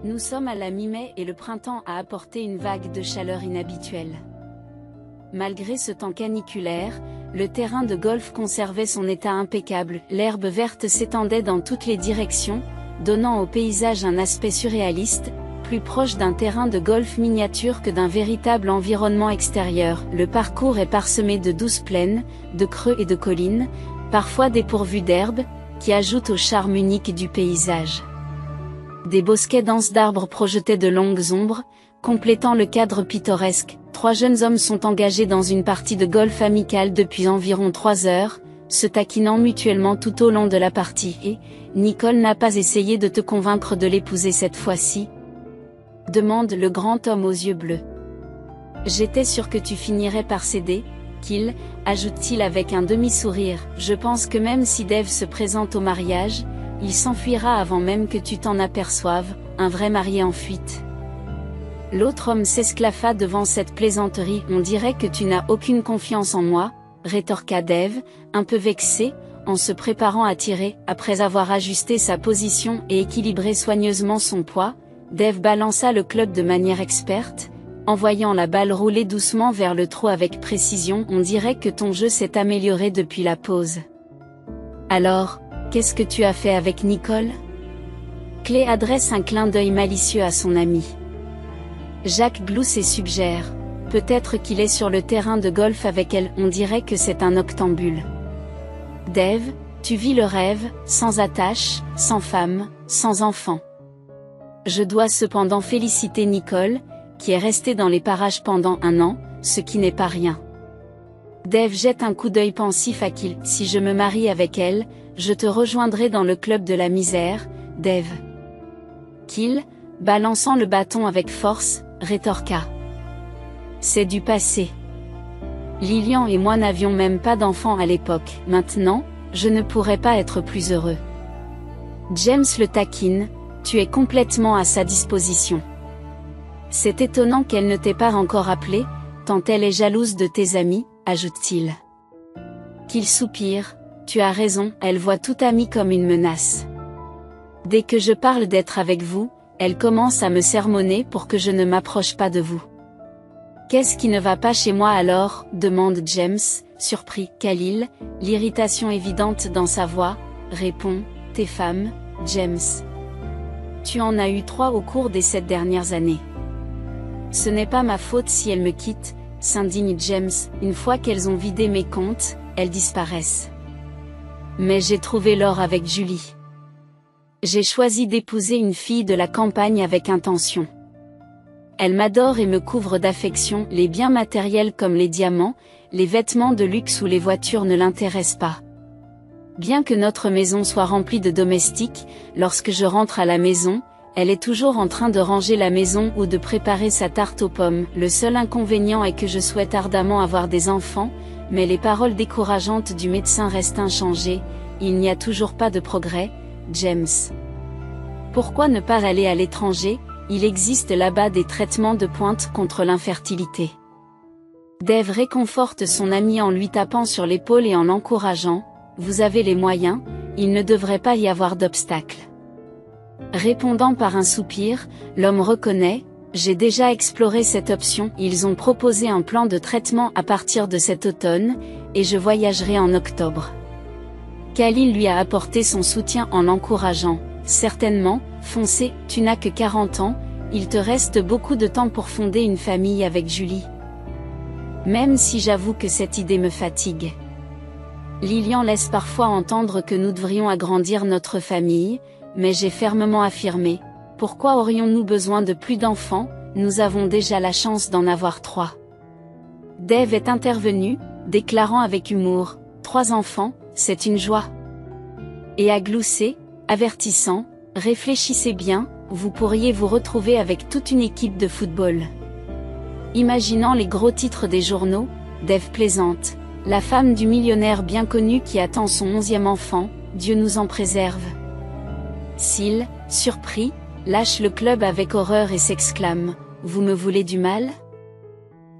Nous sommes à la mi-mai et le printemps a apporté une vague de chaleur inhabituelle. Malgré ce temps caniculaire, le terrain de golf conservait son état impeccable, l'herbe verte s'étendait dans toutes les directions, donnant au paysage un aspect surréaliste, plus proche d'un terrain de golf miniature que d'un véritable environnement extérieur. Le parcours est parsemé de douces plaines, de creux et de collines, parfois dépourvues d'herbe, qui ajoutent au charme unique du paysage. Des bosquets denses d'arbres projetaient de longues ombres, complétant le cadre pittoresque. 3 jeunes hommes sont engagés dans une partie de golf amicale depuis environ 3 heures, se taquinant mutuellement tout au long de la partie. Et Nicole n'a pas essayé de te convaincre de l'épouser cette fois-ci? Demande le grand homme aux yeux bleus. J'étais sûr que tu finirais par céder, Qu'il, ajoute-t-il avec un demi-sourire. Je pense que même si Dave se présente au mariage, il s'enfuira avant même que tu t'en aperçoives, un vrai marié en fuite. L'autre homme s'esclaffa devant cette plaisanterie. On dirait que tu n'as aucune confiance en moi, rétorqua Dave, un peu vexé, en se préparant à tirer. Après avoir ajusté sa position et équilibré soigneusement son poids, Dave balança le club de manière experte, envoyant la balle rouler doucement vers le trou avec précision. On dirait que ton jeu s'est amélioré depuis la pause. Alors, qu'est-ce que tu as fait avec Nicole? Clay adresse un clin d'œil malicieux à son ami. Jacques glousse et suggère, peut-être qu'il est sur le terrain de golf avec elle. On dirait que c'est un octambule. Dave, tu vis le rêve, sans attache, sans femme, sans enfant. Je dois cependant féliciter Nicole, qui est restée dans les parages pendant 1 an, ce qui n'est pas rien. Dave jette un coup d'œil pensif à Qu'il. Si je me marie avec elle, je te rejoindrai dans le club de la misère, Dave. Qu'il, balançant le bâton avec force, rétorqua. C'est du passé. Lilian et moi n'avions même pas d'enfants à l'époque. Maintenant, je ne pourrais pas être plus heureux. James le taquine, tu es complètement à sa disposition. C'est étonnant qu'elle ne t'ait pas encore appelé, tant elle est jalouse de tes amis, ajoute-t-il. Qu'il soupire, tu as raison, elle voit tout ami comme une menace. Dès que je parle d'être avec vous, elle commence à me sermonner pour que je ne m'approche pas de vous. Qu'est-ce qui ne va pas chez moi alors, demande James, surpris. Khalil, l'irritation évidente dans sa voix, répond, tes femmes, James. Tu en as eu 3 au cours des 7 dernières années. Ce n'est pas ma faute si elles me quittent, s'indigne James. Une fois qu'elles ont vidé mes comptes, elles disparaissent. Mais j'ai trouvé l'or avec Julie. J'ai choisi d'épouser une fille de la campagne avec intention. Elle m'adore et me couvre d'affection. Les biens matériels comme les diamants, les vêtements de luxe ou les voitures ne l'intéressent pas. Bien que notre maison soit remplie de domestiques, lorsque je rentre à la maison, elle est toujours en train de ranger la maison ou de préparer sa tarte aux pommes. Le seul inconvénient est que je souhaite ardemment avoir des enfants, mais les paroles décourageantes du médecin restent inchangées. Il n'y a toujours pas de progrès, James. Pourquoi ne pas aller à l'étranger? Il existe là-bas des traitements de pointe contre l'infertilité. Dave réconforte son ami en lui tapant sur l'épaule et en l'encourageant. Vous avez les moyens, il ne devrait pas y avoir d'obstacle. Répondant par un soupir, l'homme reconnaît, j'ai déjà exploré cette option. Ils ont proposé un plan de traitement à partir de cet automne, et je voyagerai en octobre. Khalil lui a apporté son soutien en l'encourageant. Certainement, foncez, tu n'as que 40 ans, il te reste beaucoup de temps pour fonder une famille avec Julie. Même si j'avoue que cette idée me fatigue. Lilian laisse parfois entendre que nous devrions agrandir notre famille, mais j'ai fermement affirmé, pourquoi aurions-nous besoin de plus d'enfants, nous avons déjà la chance d'en avoir 3. Dave est intervenu, déclarant avec humour, 3 enfants, c'est une joie. Et a gloussé, avertissant, réfléchissez bien, vous pourriez vous retrouver avec toute une équipe de football. Imaginant les gros titres des journaux, Dave plaisante, la femme du millionnaire bien connu qui attend son 11e enfant, Dieu nous en préserve. Sil, surpris, lâche le club avec horreur et s'exclame, vous me voulez du mal?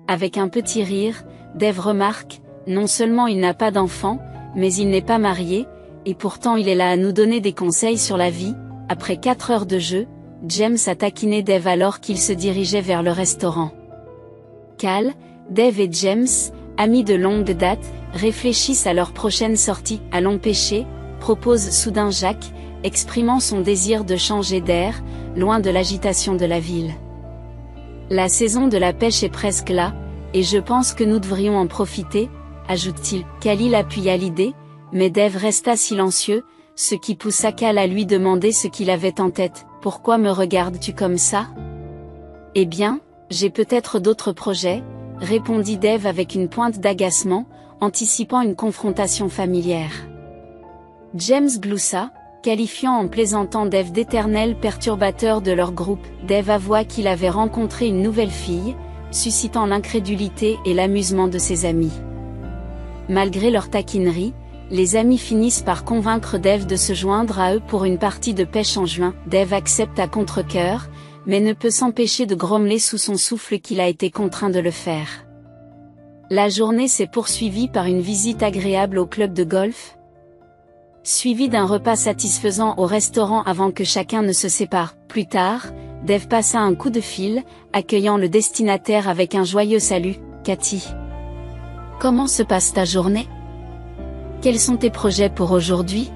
Avec un petit rire, Dave remarque, non seulement il n'a pas d'enfant, mais il n'est pas marié, et pourtant il est là à nous donner des conseils sur la vie. Après 4 heures de jeu, James a taquiné Dave alors qu'il se dirigeait vers le restaurant. Cal, Dave et James, amis de longue date, réfléchissent à leur prochaine sortie. Allons pêcher, propose soudain Jacques, exprimant son désir de changer d'air, loin de l'agitation de la ville. La saison de la pêche est presque là, et je pense que nous devrions en profiter, ajoute-t-il. Khalil appuya l'idée, mais Dave resta silencieux, ce qui poussa Cal à lui demander ce qu'il avait en tête. Pourquoi me regardes-tu comme ça? Eh bien, j'ai peut-être d'autres projets, répondit Dave avec une pointe d'agacement, anticipant une confrontation familière. James gloussa, qualifiant en plaisantant Dave d'éternel perturbateur de leur groupe. Dave avoua qu'il avait rencontré une nouvelle fille, suscitant l'incrédulité et l'amusement de ses amis. Malgré leur taquinerie, les amis finissent par convaincre Dave de se joindre à eux pour une partie de pêche en juin. Dave accepte à contre-cœur, mais ne peut s'empêcher de grommeler sous son souffle qu'il a été contraint de le faire. La journée s'est poursuivie par une visite agréable au club de golf, suivie d'un repas satisfaisant au restaurant avant que chacun ne se sépare. Plus tard, Dave passa un coup de fil, accueillant le destinataire avec un joyeux salut. Cathy. Comment se passe ta journée? Quels sont tes projets pour aujourd'hui?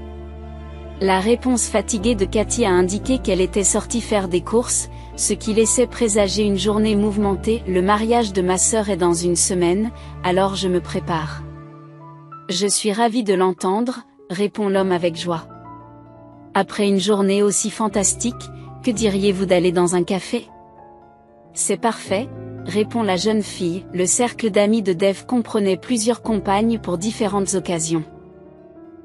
La réponse fatiguée de Cathy a indiqué qu'elle était sortie faire des courses, ce qui laissait présager une journée mouvementée. Le mariage de ma sœur est dans une semaine, alors je me prépare. Je suis ravie de l'entendre, répond l'homme avec joie. Après une journée aussi fantastique, que diriez-vous d'aller dans un café? C'est parfait, répond la jeune fille. Le cercle d'amis de Dave comprenait plusieurs compagnes pour différentes occasions.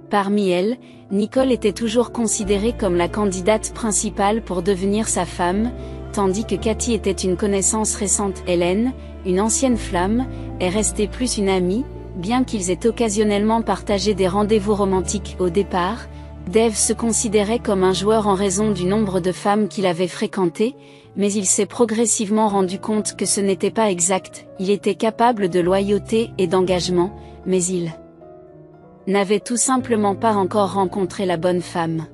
Parmi elles, Nicole était toujours considérée comme la candidate principale pour devenir sa femme, tandis que Cathy était une connaissance récente. Hélène, une ancienne flamme, est restée plus une amie, bien qu'ils aient occasionnellement partagé des rendez-vous romantiques. Au départ, Dave se considérait comme un joueur en raison du nombre de femmes qu'il avait fréquentées, mais il s'est progressivement rendu compte que ce n'était pas exact. Il était capable de loyauté et d'engagement, mais il n'avait tout simplement pas encore rencontré la bonne femme.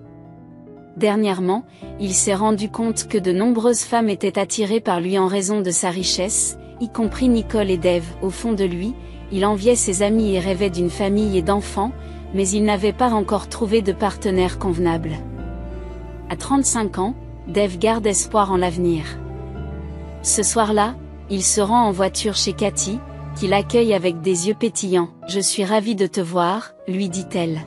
Dernièrement, il s'est rendu compte que de nombreuses femmes étaient attirées par lui en raison de sa richesse, y compris Nicole et Dave. Au fond de lui, il enviait ses amis et rêvait d'une famille et d'enfants, mais il n'avait pas encore trouvé de partenaire convenable. À 35 ans, Dave garde espoir en l'avenir. Ce soir-là, il se rend en voiture chez Cathy, qui l'accueille avec des yeux pétillants. « Je suis ravie de te voir », lui dit-elle.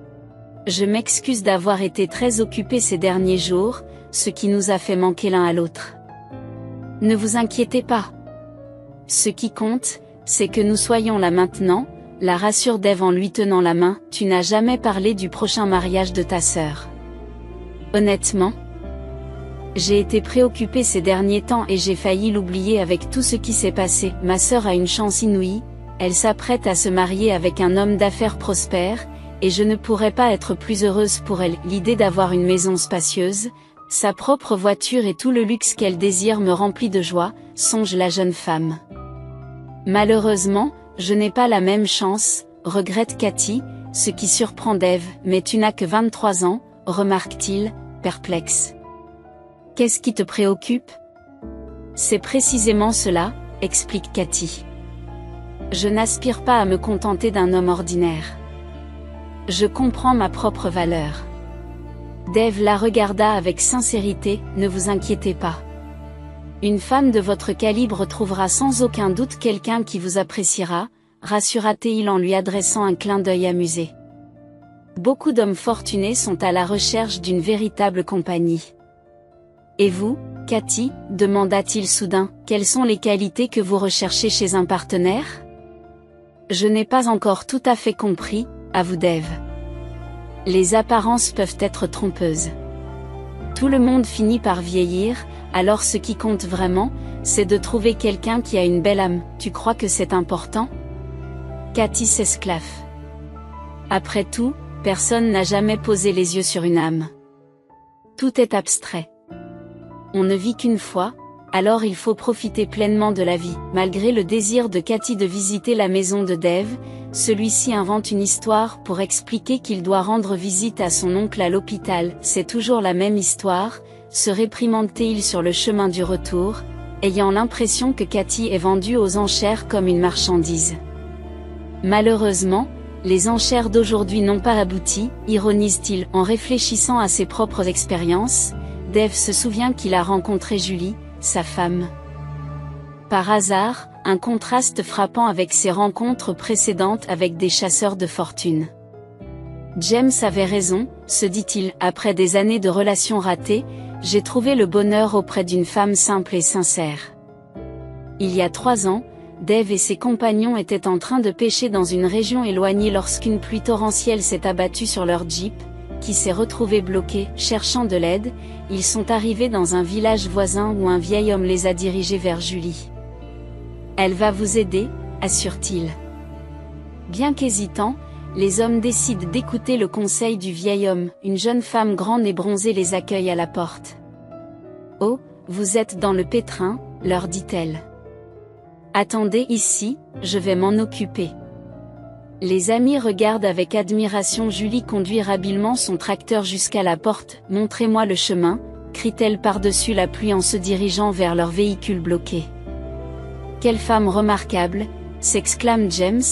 « Je m'excuse d'avoir été très occupée ces derniers jours, ce qui nous a fait manquer l'un à l'autre. Ne vous inquiétez pas. Ce qui compte, c'est que nous soyons là maintenant », la rassure Dave en lui tenant la main. « Tu n'as jamais parlé du prochain mariage de ta sœur. » Honnêtement, j'ai été préoccupée ces derniers temps et j'ai failli l'oublier avec tout ce qui s'est passé. Ma sœur a une chance inouïe, elle s'apprête à se marier avec un homme d'affaires prospère, et je ne pourrais pas être plus heureuse pour elle. L'idée d'avoir une maison spacieuse, sa propre voiture et tout le luxe qu'elle désire me remplit de joie, songe la jeune femme. Malheureusement, je n'ai pas la même chance, regrette Cathy, ce qui surprend Dave. Mais tu n'as que 23 ans, remarque-t-il, perplexe. Qu'est-ce qui te préoccupe? C'est précisément cela, explique Cathy. Je n'aspire pas à me contenter d'un homme ordinaire. Je comprends ma propre valeur. Dave la regarda avec sincérité. Ne vous inquiétez pas. Une femme de votre calibre trouvera sans aucun doute quelqu'un qui vous appréciera, rassura-t-il en lui adressant un clin d'œil amusé. Beaucoup d'hommes fortunés sont à la recherche d'une véritable compagnie. Et vous, Cathy, demanda-t-il soudain, quelles sont les qualités que vous recherchez chez un partenaire? Je n'ai pas encore tout à fait compris, avoue Dave. Les apparences peuvent être trompeuses. Tout le monde finit par vieillir, alors ce qui compte vraiment, c'est de trouver quelqu'un qui a une belle âme. Tu crois que c'est important? Cathy s'esclaffe. Après tout, personne n'a jamais posé les yeux sur une âme. Tout est abstrait. On ne vit qu'une fois, alors il faut profiter pleinement de la vie. Malgré le désir de Cathy de visiter la maison de Dave, celui-ci invente une histoire pour expliquer qu'il doit rendre visite à son oncle à l'hôpital. C'est toujours la même histoire, se réprimande-t-il sur le chemin du retour, ayant l'impression que Cathy est vendue aux enchères comme une marchandise. Malheureusement, les enchères d'aujourd'hui n'ont pas abouti, ironise-t-il en réfléchissant à ses propres expériences. Dave se souvient qu'il a rencontré Julie, sa femme. Par hasard, un contraste frappant avec ses rencontres précédentes avec des chasseurs de fortune. James avait raison, se dit-il, après des années de relations ratées, j'ai trouvé le bonheur auprès d'une femme simple et sincère. Il y a 3 ans, Dave et ses compagnons étaient en train de pêcher dans une région éloignée lorsqu'une pluie torrentielle s'est abattue sur leur jeep, qui s'est retrouvé bloqué. Cherchant de l'aide, ils sont arrivés dans un village voisin où un vieil homme les a dirigés vers Julie. Elle va vous aider, assure-t-il. Bien qu'hésitant, les hommes décident d'écouter le conseil du vieil homme. Une jeune femme grande et bronzée les accueille à la porte. « Oh, vous êtes dans le pétrin, leur dit-elle. Attendez ici, je vais m'en occuper. » Les amis regardent avec admiration Julie conduire habilement son tracteur jusqu'à la porte. « Montrez-moi le chemin », crie-t-elle par-dessus la pluie en se dirigeant vers leur véhicule bloqué. « Quelle femme remarquable !» s'exclame James,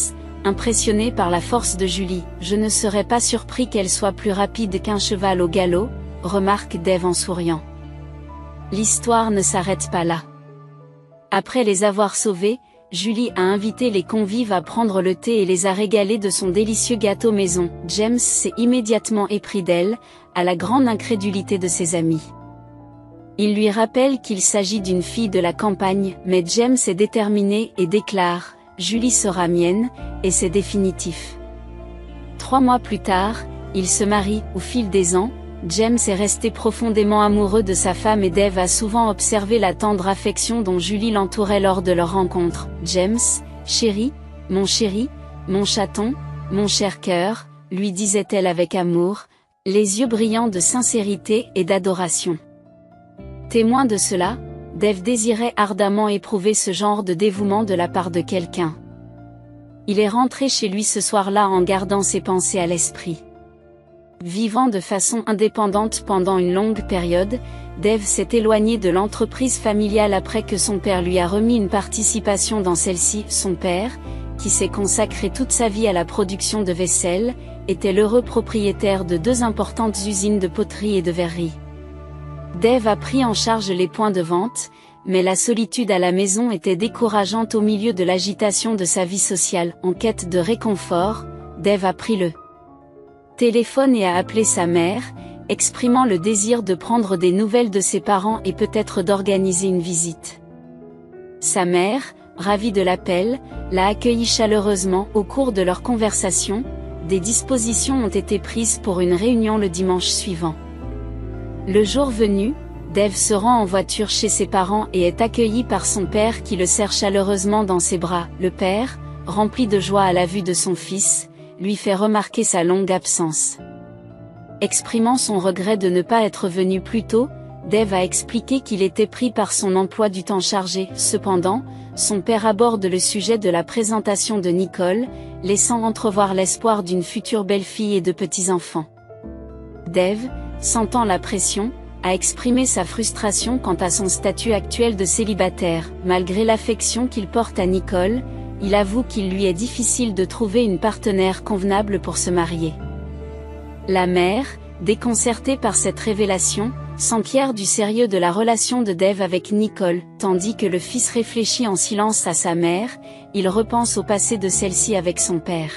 impressionné par la force de Julie. « Je ne serais pas surpris qu'elle soit plus rapide qu'un cheval au galop », remarque Dave en souriant. L'histoire ne s'arrête pas là. Après les avoir sauvés, Julie a invité les convives à prendre le thé et les a régalés de son délicieux gâteau maison. James s'est immédiatement épris d'elle, à la grande incrédulité de ses amis. Il lui rappelle qu'il s'agit d'une fille de la campagne, mais James est déterminé et déclare « Julie sera mienne », et c'est définitif. 3 mois plus tard, ils se marient. Au fil des ans, James est resté profondément amoureux de sa femme et Dave a souvent observé la tendre affection dont Julie l'entourait lors de leur rencontre. « James, chéri, mon chaton, mon cher cœur », lui disait-elle avec amour, les yeux brillants de sincérité et d'adoration. Témoin de cela, Dave désirait ardemment éprouver ce genre de dévouement de la part de quelqu'un. Il est rentré chez lui ce soir-là en gardant ses pensées à l'esprit. Vivant de façon indépendante pendant une longue période, Dave s'est éloigné de l'entreprise familiale après que son père lui a remis une participation dans celle-ci. Son père, qui s'est consacré toute sa vie à la production de vaisselle, était l'heureux propriétaire de 2 importantes usines de poterie et de verrerie. Dave a pris en charge les points de vente, mais la solitude à la maison était décourageante au milieu de l'agitation de sa vie sociale. En quête de réconfort, Dave a pris le téléphone et a appelé sa mère, exprimant le désir de prendre des nouvelles de ses parents et peut-être d'organiser une visite. Sa mère, ravie de l'appel, l'a accueilli chaleureusement. Au cours de leur conversation, des dispositions ont été prises pour une réunion le dimanche suivant. Le jour venu, Dave se rend en voiture chez ses parents et est accueilli par son père qui le serre chaleureusement dans ses bras. Le père, rempli de joie à la vue de son fils, lui fait remarquer sa longue absence. Exprimant son regret de ne pas être venu plus tôt, Dave a expliqué qu'il était pris par son emploi du temps chargé. Cependant, son père aborde le sujet de la présentation de Nicole, laissant entrevoir l'espoir d'une future belle-fille et de petits-enfants. Dave, sentant la pression, a exprimé sa frustration quant à son statut actuel de célibataire. Malgré l'affection qu'il porte à Nicole, il avoue qu'il lui est difficile de trouver une partenaire convenable pour se marier. La mère, déconcertée par cette révélation, s'enquiert du sérieux de la relation de Dave avec Nicole. Tandis que le fils réfléchit en silence à sa mère, il repense au passé de celle-ci avec son père.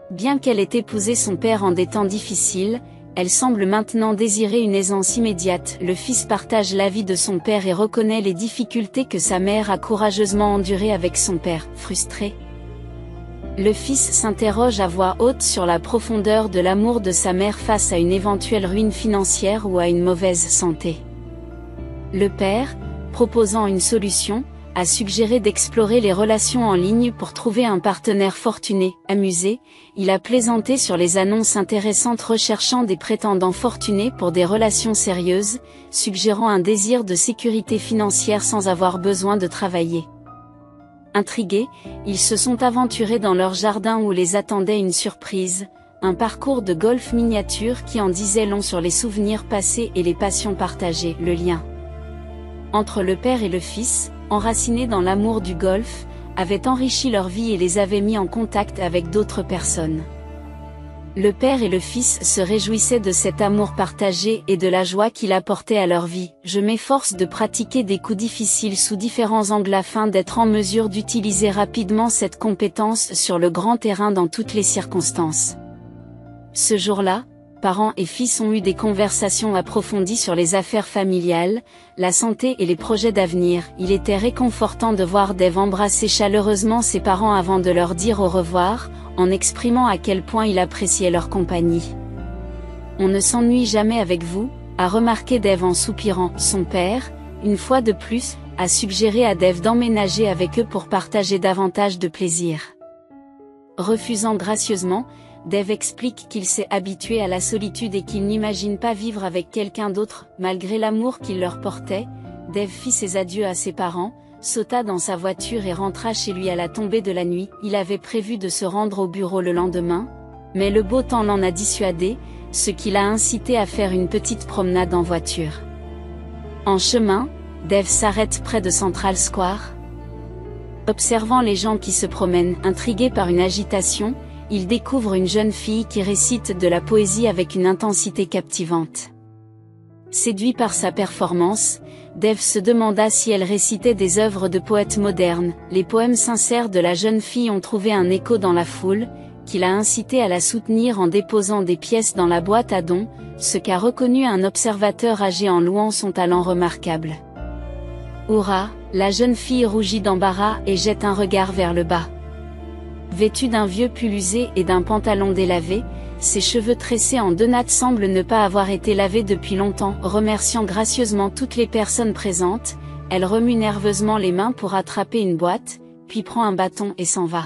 Bien qu'elle ait épousé son père en des temps difficiles, elle semble maintenant désirer une aisance immédiate. Le fils partage l'avis de son père et reconnaît les difficultés que sa mère a courageusement endurées avec son père. Frustré, le fils s'interroge à voix haute sur la profondeur de l'amour de sa mère face à une éventuelle ruine financière ou à une mauvaise santé. Le père, proposant une solution, a suggéré d'explorer les relations en ligne pour trouver un partenaire fortuné. Amusé, il a plaisanté sur les annonces intéressantes recherchant des prétendants fortunés pour des relations sérieuses, suggérant un désir de sécurité financière sans avoir besoin de travailler. Intrigués, ils se sont aventurés dans leur jardin où les attendait une surprise, un parcours de golf miniature qui en disait long sur les souvenirs passés et les passions partagées, le lien entre le père et le fils, enracinés dans l'amour du golf, avait enrichi leur vie et les avait mis en contact avec d'autres personnes. Le père et le fils se réjouissaient de cet amour partagé et de la joie qu'il apportait à leur vie. Je m'efforce de pratiquer des coups difficiles sous différents angles afin d'être en mesure d'utiliser rapidement cette compétence sur le grand terrain dans toutes les circonstances. Ce jour-là, parents et fils ont eu des conversations approfondies sur les affaires familiales, la santé et les projets d'avenir. Il était réconfortant de voir Dave embrasser chaleureusement ses parents avant de leur dire au revoir, en exprimant à quel point il appréciait leur compagnie. On ne s'ennuie jamais avec vous, a remarqué Dave en soupirant. Son père, une fois de plus, a suggéré à Dave d'emménager avec eux pour partager davantage de plaisir. Refusant gracieusement, Dave explique qu'il s'est habitué à la solitude et qu'il n'imagine pas vivre avec quelqu'un d'autre. Malgré l'amour qu'il leur portait, Dave fit ses adieux à ses parents, sauta dans sa voiture et rentra chez lui à la tombée de la nuit. Il avait prévu de se rendre au bureau le lendemain, mais le beau temps l'en a dissuadé, ce qui l'a incité à faire une petite promenade en voiture. En chemin, Dave s'arrête près de Central Square. Observant les gens qui se promènent, intrigué par une agitation, il découvre une jeune fille qui récite de la poésie avec une intensité captivante. Séduit par sa performance, Dave se demanda si elle récitait des œuvres de poètes modernes. Les poèmes sincères de la jeune fille ont trouvé un écho dans la foule, qui l'a incité à la soutenir en déposant des pièces dans la boîte à dons, ce qu'a reconnu un observateur âgé en louant son talent remarquable. Hurrah, la jeune fille rougit d'embarras et jette un regard vers le bas. Vêtue d'un vieux pull usé et d'un pantalon délavé, ses cheveux tressés en deux nattes semblent ne pas avoir été lavés depuis longtemps. Remerciant gracieusement toutes les personnes présentes, elle remue nerveusement les mains pour attraper une boîte, puis prend un bâton et s'en va.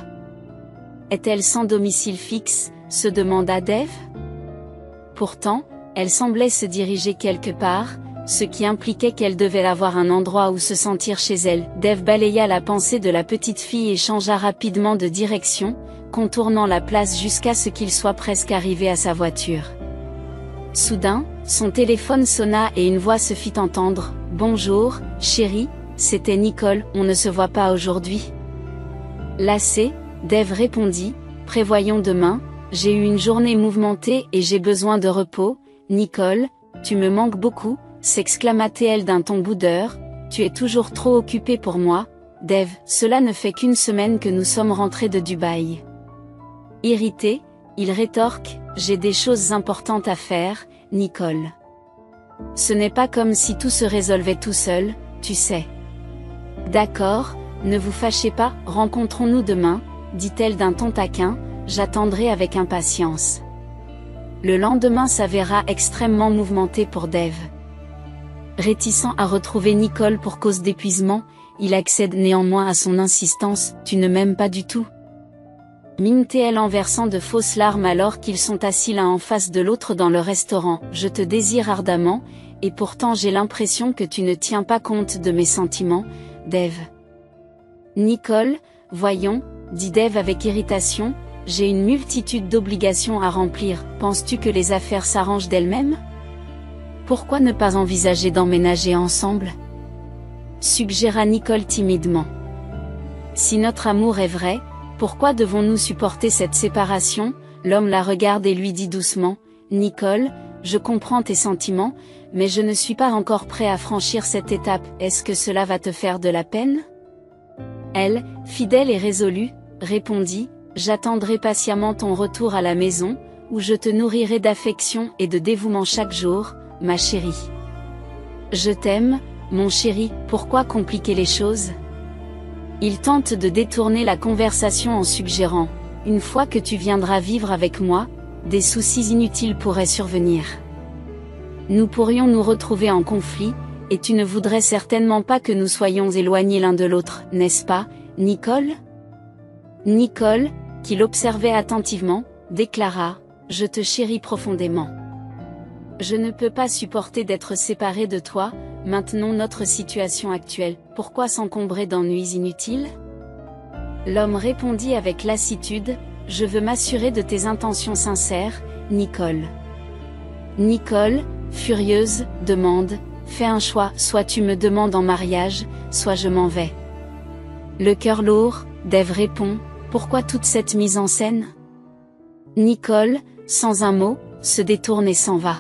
Est-elle sans domicile fixe, se demanda Dave. Pourtant, elle semblait se diriger quelque part, ce qui impliquait qu'elle devait avoir un endroit où se sentir chez elle. Dave balaya la pensée de la petite fille et changea rapidement de direction, contournant la place jusqu'à ce qu'il soit presque arrivé à sa voiture. Soudain, son téléphone sonna et une voix se fit entendre. « Bonjour, chérie, c'était Nicole, on ne se voit pas aujourd'hui ?» Lassé, Dave répondit, « Prévoyons demain, j'ai eu une journée mouvementée et j'ai besoin de repos. » « Nicole, tu me manques beaucoup, » s'exclama-t-elle d'un ton boudeur, « tu es toujours trop occupée pour moi, Dave. Cela ne fait qu'une semaine que nous sommes rentrés de Dubaï. » Irrité, il rétorque, « J'ai des choses importantes à faire, Nicole. Ce n'est pas comme si tout se résolvait tout seul, tu sais. » D'accord, ne vous fâchez pas, rencontrons-nous demain, dit-elle d'un ton taquin, j'attendrai avec impatience. Le lendemain s'avéra extrêmement mouvementé pour Dave. Réticent à retrouver Nicole pour cause d'épuisement, il accède néanmoins à son insistance, « Tu ne m'aimes pas du tout ?» mime-t-elle en versant de fausses larmes alors qu'ils sont assis l'un en face de l'autre dans le restaurant. « Je te désire ardemment, et pourtant j'ai l'impression que tu ne tiens pas compte de mes sentiments, Dave. » Nicole, voyons, dit Dave avec irritation, j'ai une multitude d'obligations à remplir, penses-tu que les affaires s'arrangent d'elles-mêmes? Pourquoi ne pas envisager d'emménager ensemble? Suggéra Nicole timidement. Si notre amour est vrai, pourquoi devons-nous supporter cette séparation? L'homme la regarde et lui dit doucement, Nicole, je comprends tes sentiments, mais je ne suis pas encore prêt à franchir cette étape, est-ce que cela va te faire de la peine? Elle, fidèle et résolue, répondit, j'attendrai patiemment ton retour à la maison, où je te nourrirai d'affection et de dévouement chaque jour, ma chérie. Je t'aime, mon chéri, pourquoi compliquer les choses? Il tente de détourner la conversation en suggérant, une fois que tu viendras vivre avec moi, des soucis inutiles pourraient survenir. Nous pourrions nous retrouver en conflit, et tu ne voudrais certainement pas que nous soyons éloignés l'un de l'autre, n'est-ce pas, Nicole? Nicole, qui l'observait attentivement, déclara, « Je te chéris profondément. Je ne peux pas supporter d'être séparée de toi, maintenons notre situation actuelle, pourquoi s'encombrer d'ennuis inutiles ?» L'homme répondit avec lassitude, « Je veux m'assurer de tes intentions sincères, Nicole. Nicole, furieuse, demande, fais un choix, soit tu me demandes en mariage, soit je m'en vais. Le cœur lourd, Dave répond, pourquoi toute cette mise en scène? Nicole, sans un mot, se détourne et s'en va.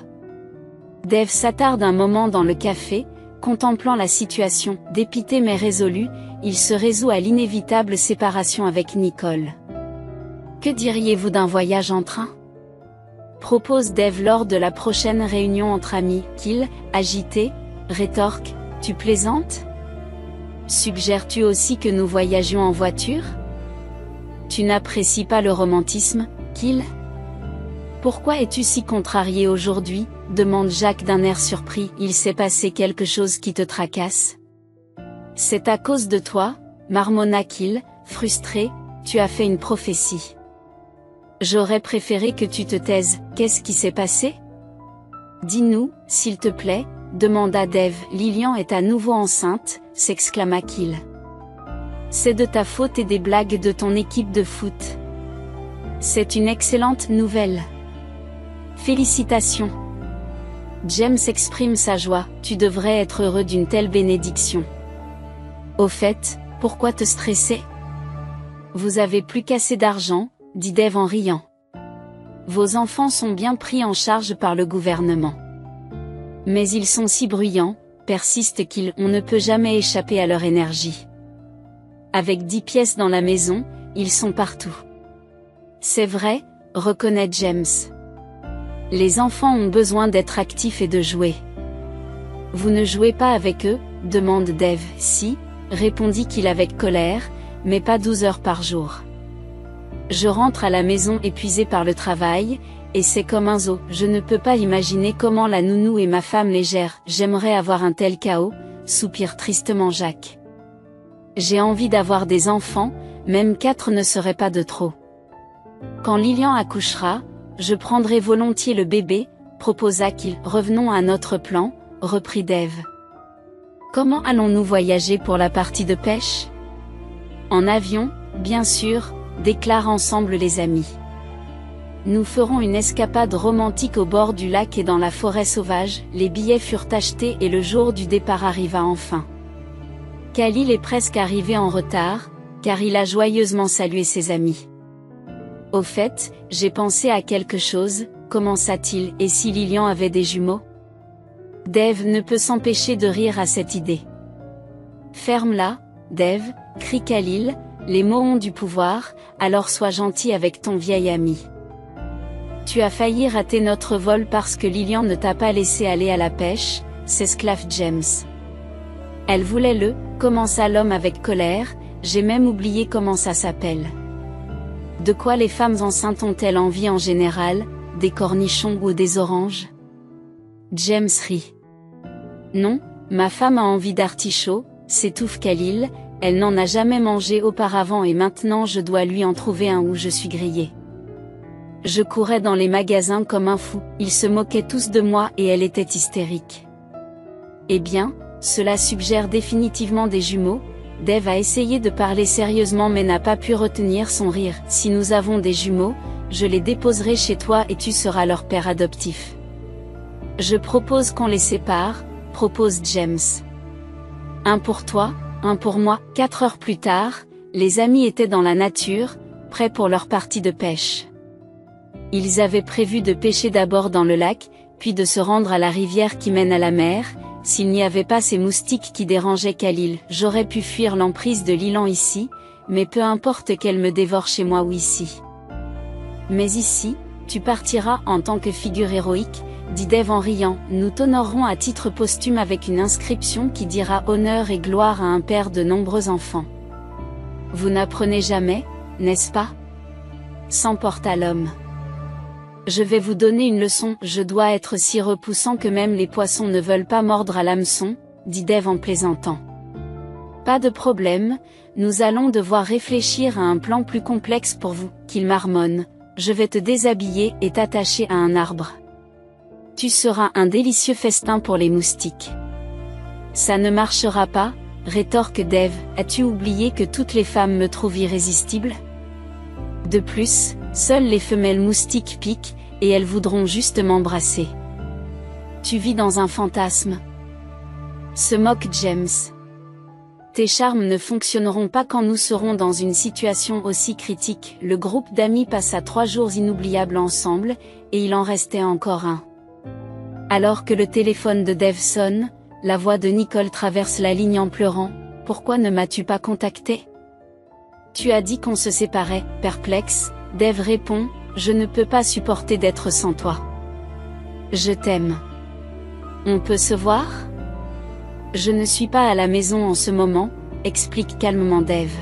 Dave s'attarde un moment dans le café, contemplant la situation, dépité mais résolu, il se résout à l'inévitable séparation avec Nicole. Que diriez-vous d'un voyage en train? Propose Dave lors de la prochaine réunion entre amis, qu'il, agité, rétorque, tu plaisantes? Suggères-tu aussi que nous voyagions en voiture? Tu n'apprécies pas le romantisme, qu'il? Pourquoi es-tu si contrarié aujourd'hui? Demande Jacques d'un air surpris. Il s'est passé quelque chose qui te tracasse? C'est à cause de toi, marmonna qu'il, frustré, tu as fait une prophétie. J'aurais préféré que tu te taises, qu'est-ce qui s'est passé? Dis-nous, s'il te plaît, demanda Dave. Lilian est à nouveau enceinte, s'exclama qu'il. C'est de ta faute et des blagues de ton équipe de foot. C'est une excellente nouvelle. Félicitations. James exprime sa joie, tu devrais être heureux d'une telle bénédiction. Au fait, pourquoi te stresser? Vous avez plus qu'assez d'argent, dit Dave en riant. Vos enfants sont bien pris en charge par le gouvernement. Mais ils sont si bruyants, persiste qu'il, on ne peut jamais échapper à leur énergie. Avec 10 pièces dans la maison, ils sont partout. C'est vrai, reconnaît James. Les enfants ont besoin d'être actifs et de jouer. Vous ne jouez pas avec eux, demande Dave. Si, répondit qu'il avec colère, mais pas 12 heures par jour. Je rentre à la maison épuisé par le travail, et c'est comme un zoo. Je ne peux pas imaginer comment la nounou et ma femme les gèrent. J'aimerais avoir un tel chaos, soupire tristement Jacques. J'ai envie d'avoir des enfants, même 4 ne serait pas de trop. Quand Lilian accouchera, je prendrai volontiers le bébé, proposa qu'il. Revenons à notre plan, reprit Dave. Comment allons-nous voyager pour la partie de pêche? En avion, bien sûr, déclarent ensemble les amis. Nous ferons une escapade romantique au bord du lac et dans la forêt sauvage. Les billets furent achetés et le jour du départ arriva enfin. Khalil est presque arrivé en retard, car il a joyeusement salué ses amis. Au fait, j'ai pensé à quelque chose, commença-t-il, et si Lilian avait des jumeaux? Dave ne peut s'empêcher de rire à cette idée. Ferme-la, Dave, crie Khalil, les mots ont du pouvoir, alors sois gentil avec ton vieil ami. Tu as failli rater notre vol parce que Lilian ne t'a pas laissé aller à la pêche, s'esclaffe James. Elle voulait commença l'homme avec colère, j'ai même oublié comment ça s'appelle. De quoi les femmes enceintes ont-elles envie en général, des cornichons ou des oranges? James rit. Non, ma femme a envie d'artichaut, s'étouffe Khalil, elle n'en a jamais mangé auparavant et maintenant je dois lui en trouver un où je suis grillé. Je courais dans les magasins comme un fou, ils se moquaient tous de moi et elle était hystérique. Eh bien, cela suggère définitivement des jumeaux. Dave a essayé de parler sérieusement mais n'a pas pu retenir son rire. Si nous avons des jumeaux, je les déposerai chez toi et tu seras leur père adoptif. Je propose qu'on les sépare, propose James. Un pour toi, un pour moi. 4 heures plus tard, les amis étaient dans la nature, prêts pour leur partie de pêche. Ils avaient prévu de pêcher d'abord dans le lac, puis de se rendre à la rivière qui mène à la mer. S'il n'y avait pas ces moustiques qui dérangeaient Khalil, j'aurais pu fuir l'emprise de Lilan ici, mais peu importe qu'elle me dévore chez moi ou ici. Mais ici, tu partiras en tant que figure héroïque, dit Dave en riant, nous t'honorerons à titre posthume avec une inscription qui dira honneur et gloire à un père de nombreux enfants. Vous n'apprenez jamais, n'est-ce pas? S'emporta l'homme. Je vais vous donner une leçon, je dois être si repoussant que même les poissons ne veulent pas mordre à l'hameçon, dit Dave en plaisantant. Pas de problème, nous allons devoir réfléchir à un plan plus complexe pour vous, qu'il marmonne, je vais te déshabiller et t'attacher à un arbre. Tu seras un délicieux festin pour les moustiques. Ça ne marchera pas, rétorque Dave, as-tu oublié que toutes les femmes me trouvent irrésistible? De plus, Seules les femelles moustiques piquent, et elles voudront juste m'embrasser. Tu vis dans un fantasme. Se moque James. Tes charmes ne fonctionneront pas quand nous serons dans une situation aussi critique. Le groupe d'amis passa 3 jours inoubliables ensemble, et il en restait encore un. Alors que le téléphone de Dave sonne, la voix de Nicole traverse la ligne en pleurant. Pourquoi ne m'as-tu pas contacté? Tu as dit qu'on se séparait. Perplexe, Dave répond, je ne peux pas supporter d'être sans toi. Je t'aime. On peut se voir? Je ne suis pas à la maison en ce moment, explique calmement Dave.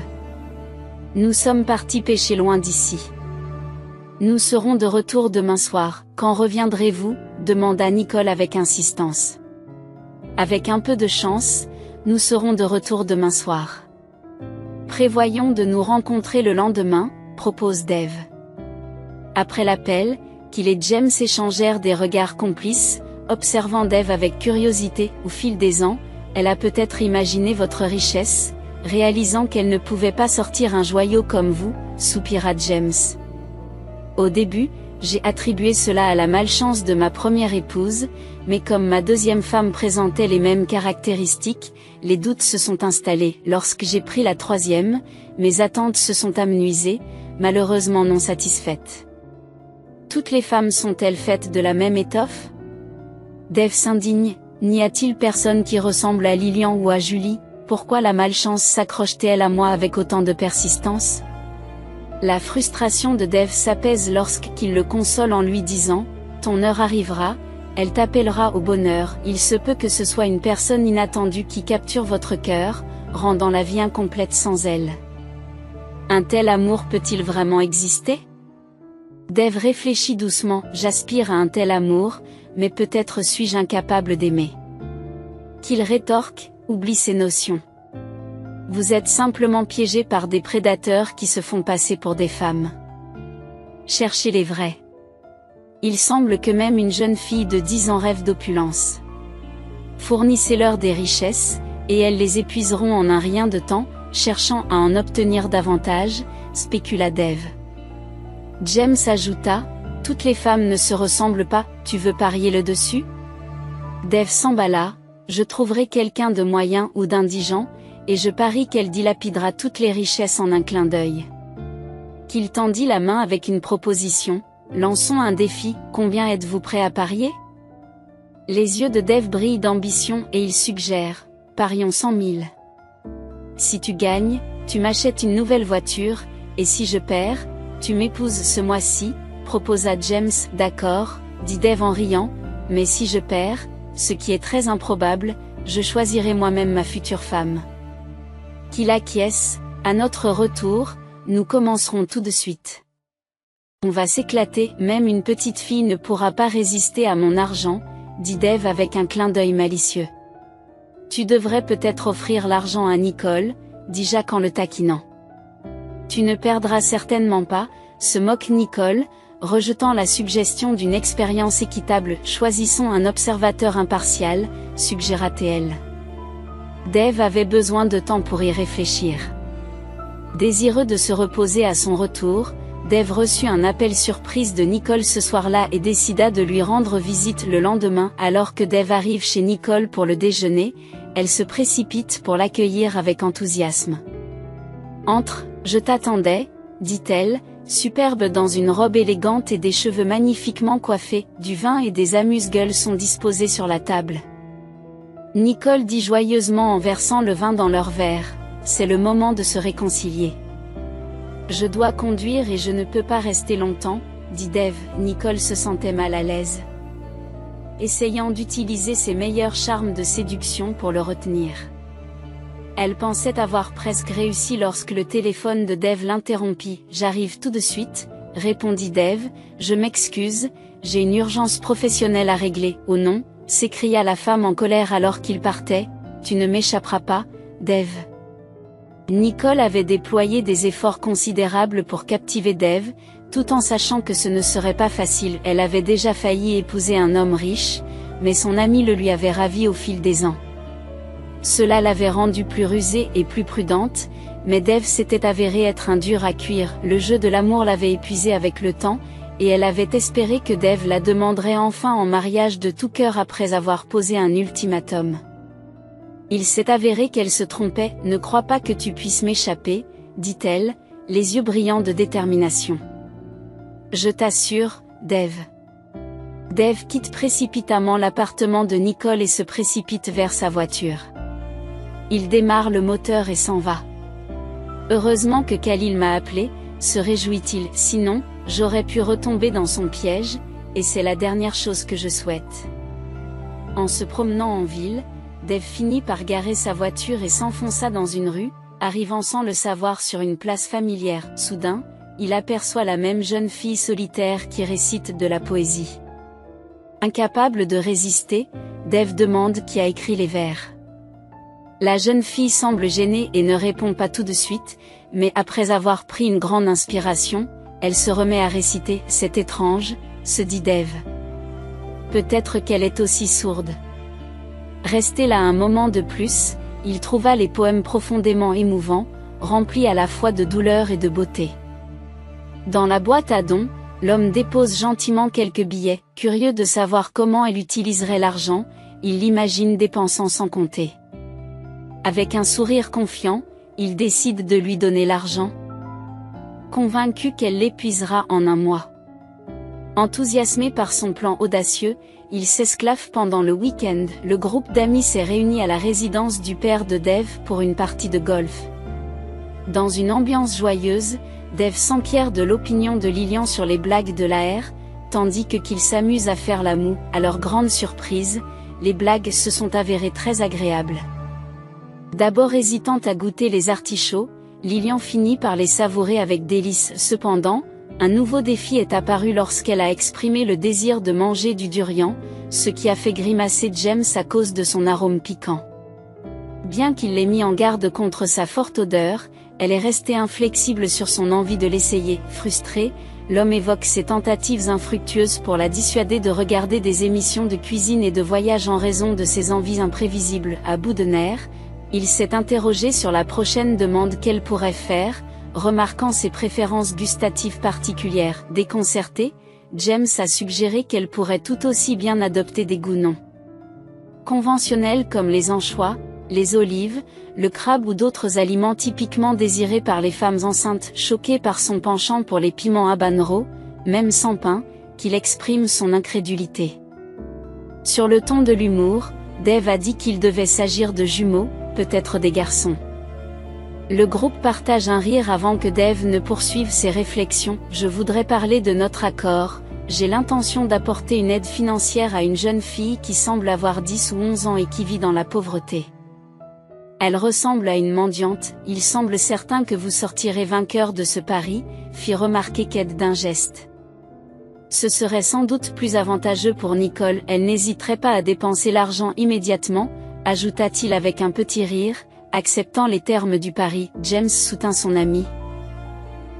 Nous sommes partis pêcher loin d'ici. Nous serons de retour demain soir. Quand reviendrez-vous? Demanda Nicole avec insistance. Avec un peu de chance, nous serons de retour demain soir. Prévoyons de nous rencontrer le lendemain, propose Dave. Après l'appel, Qu'il et James échangèrent des regards complices, observant Dave avec curiosité. Au fil des ans, elle a peut-être imaginé votre richesse, réalisant qu'elle ne pouvait pas sortir un joyau comme vous, soupira James. Au début, j'ai attribué cela à la malchance de ma première épouse, mais comme ma deuxième femme présentait les mêmes caractéristiques, les doutes se sont installés. Lorsque j'ai pris la troisième, mes attentes se sont amenuisées, malheureusement non satisfaites. Toutes les femmes sont-elles faites de la même étoffe? Dave s'indigne, n'y a-t-il personne qui ressemble à Lilian ou à Julie? Pourquoi la malchance s'accroche-t-elle à moi avec autant de persistance? La frustration de Dave s'apaise lorsqu'il le console en lui disant « Ton heure arrivera, elle t'appellera au bonheur ». Il se peut que ce soit une personne inattendue qui capture votre cœur, rendant la vie incomplète sans elle. Un tel amour peut-il vraiment exister? Dave réfléchit doucement, j'aspire à un tel amour, mais peut-être suis-je incapable d'aimer. Qu'il rétorque, oublie ces notions. Vous êtes simplement piégé par des prédateurs qui se font passer pour des femmes. Cherchez les vrais. Il semble que même une jeune fille de 10 ans rêve d'opulence. Fournissez-leur des richesses, et elles les épuiseront en un rien de temps, cherchant à en obtenir davantage, spécula Dave. James ajouta, toutes les femmes ne se ressemblent pas, tu veux parier le dessus? Dave s'emballa, je trouverai quelqu'un de moyen ou d'indigent, et je parie qu'elle dilapidera toutes les richesses en un clin d'œil. Qu'il tendit la main avec une proposition, lançons un défi, combien êtes-vous prêt à parier? Les yeux de Dave brillent d'ambition et il suggère, parions 100 000. Si tu gagnes, tu m'achètes une nouvelle voiture, et si je perds, tu m'épouses ce mois-ci, proposa James. D'accord, dit Dave en riant, mais si je perds, ce qui est très improbable, je choisirai moi-même ma future femme. Qu'il acquiesce, à notre retour, nous commencerons tout de suite. On va s'éclater, même une petite fille ne pourra pas résister à mon argent, dit Dave avec un clin d'œil malicieux. Tu devrais peut-être offrir l'argent à Nicole, dit Jack en le taquinant. Tu ne perdras certainement pas, se moque Nicole, rejetant la suggestion d'une expérience équitable. Choisissons un observateur impartial, suggéra-t-elle. Dave avait besoin de temps pour y réfléchir. Désireux de se reposer à son retour, Dave reçut un appel surprise de Nicole ce soir-là et décida de lui rendre visite le lendemain. Alors que Dave arrive chez Nicole pour le déjeuner, elle se précipite pour l'accueillir avec enthousiasme. « Entre, je t'attendais, » dit-elle, superbe dans une robe élégante et des cheveux magnifiquement coiffés. Du vin et des amuse-gueules sont disposés sur la table. Nicole dit joyeusement en versant le vin dans leur verre, « C'est le moment de se réconcilier. » Je dois conduire et je ne peux pas rester longtemps, dit Dave. Nicole se sentait mal à l'aise, essayant d'utiliser ses meilleurs charmes de séduction pour le retenir. Elle pensait avoir presque réussi lorsque le téléphone de Dave l'interrompit. « J'arrive tout de suite, » répondit Dave, « je m'excuse, j'ai une urgence professionnelle à régler. »« Oh non !» s'écria la femme en colère alors qu'il partait, « Tu ne m'échapperas pas, Dave. » Nicole avait déployé des efforts considérables pour captiver Dave, tout en sachant que ce ne serait pas facile. Elle avait déjà failli épouser un homme riche, mais son ami le lui avait ravi au fil des ans. Cela l'avait rendue plus rusée et plus prudente, mais Dave s'était avéré être un dur à cuire. Le jeu de l'amour l'avait épuisée avec le temps, et elle avait espéré que Dave la demanderait enfin en mariage de tout cœur après avoir posé un ultimatum. Il s'est avéré qu'elle se trompait. « Ne crois pas que tu puisses m'échapper, dit-elle, les yeux brillants de détermination. Je t'assure, Dave. Dave quitte précipitamment l'appartement de Nicole et se précipite vers sa voiture. Il démarre le moteur et s'en va. Heureusement que Khalil m'a appelé, se réjouit-il, sinon, j'aurais pu retomber dans son piège, et c'est la dernière chose que je souhaite. En se promenant en ville, Dave finit par garer sa voiture et s'enfonça dans une rue, arrivant sans le savoir sur une place familière. Soudain, il aperçoit la même jeune fille solitaire qui récite de la poésie. Incapable de résister, Dave demande qui a écrit les vers. La jeune fille semble gênée et ne répond pas tout de suite, mais après avoir pris une grande inspiration, elle se remet à réciter. C'est étrange, se dit Dave. Peut-être qu'elle est aussi sourde. Resté là un moment de plus, il trouva les poèmes profondément émouvants, remplis à la fois de douleur et de beauté. Dans la boîte à dons, l'homme dépose gentiment quelques billets. Curieux de savoir comment elle utiliserait l'argent, il l'imagine dépensant sans compter. Avec un sourire confiant, il décide de lui donner l'argent, convaincu qu'elle l'épuisera en un mois. Enthousiasmé par son plan audacieux, il s'esclave pendant le week-end. Le groupe d'amis s'est réuni à la résidence du père de Dave pour une partie de golf. Dans une ambiance joyeuse, Dave s'enquiert de l'opinion de Lillian sur les blagues de l'AR, tandis qu'ils s'amusent à faire la moue. À leur grande surprise, les blagues se sont avérées très agréables. D'abord hésitante à goûter les artichauts, Lillian finit par les savourer avec délice. Cependant, un nouveau défi est apparu lorsqu'elle a exprimé le désir de manger du durian, ce qui a fait grimacer James à cause de son arôme piquant. Bien qu'il l'ait mis en garde contre sa forte odeur, elle est restée inflexible sur son envie de l'essayer. Frustré, l'homme évoque ses tentatives infructueuses pour la dissuader de regarder des émissions de cuisine et de voyage en raison de ses envies imprévisibles. À bout de nerfs, il s'est interrogé sur la prochaine demande qu'elle pourrait faire, remarquant ses préférences gustatives particulières. Déconcerté, James a suggéré qu'elle pourrait tout aussi bien adopter des goûts non conventionnels comme les anchois, les olives, le crabe ou d'autres aliments typiquement désirés par les femmes enceintes. Choqué par son penchant pour les piments habanero, même sans pain, qu'il exprime son incrédulité. Sur le ton de l'humour, Dave a dit qu'il devait s'agir de jumeaux, peut-être des garçons. Le groupe partage un rire avant que Dave ne poursuive ses réflexions. Je voudrais parler de notre accord. J'ai l'intention d'apporter une aide financière à une jeune fille qui semble avoir 10 ou 11 ans et qui vit dans la pauvreté. Elle ressemble à une mendiante. Il semble certain que vous sortirez vainqueur de ce pari, fit remarquer Ked d'un geste. Ce serait sans doute plus avantageux pour Nicole. Elle n'hésiterait pas à dépenser l'argent immédiatement, ajouta-t-il avec un petit rire, acceptant les termes du pari. James soutint son ami,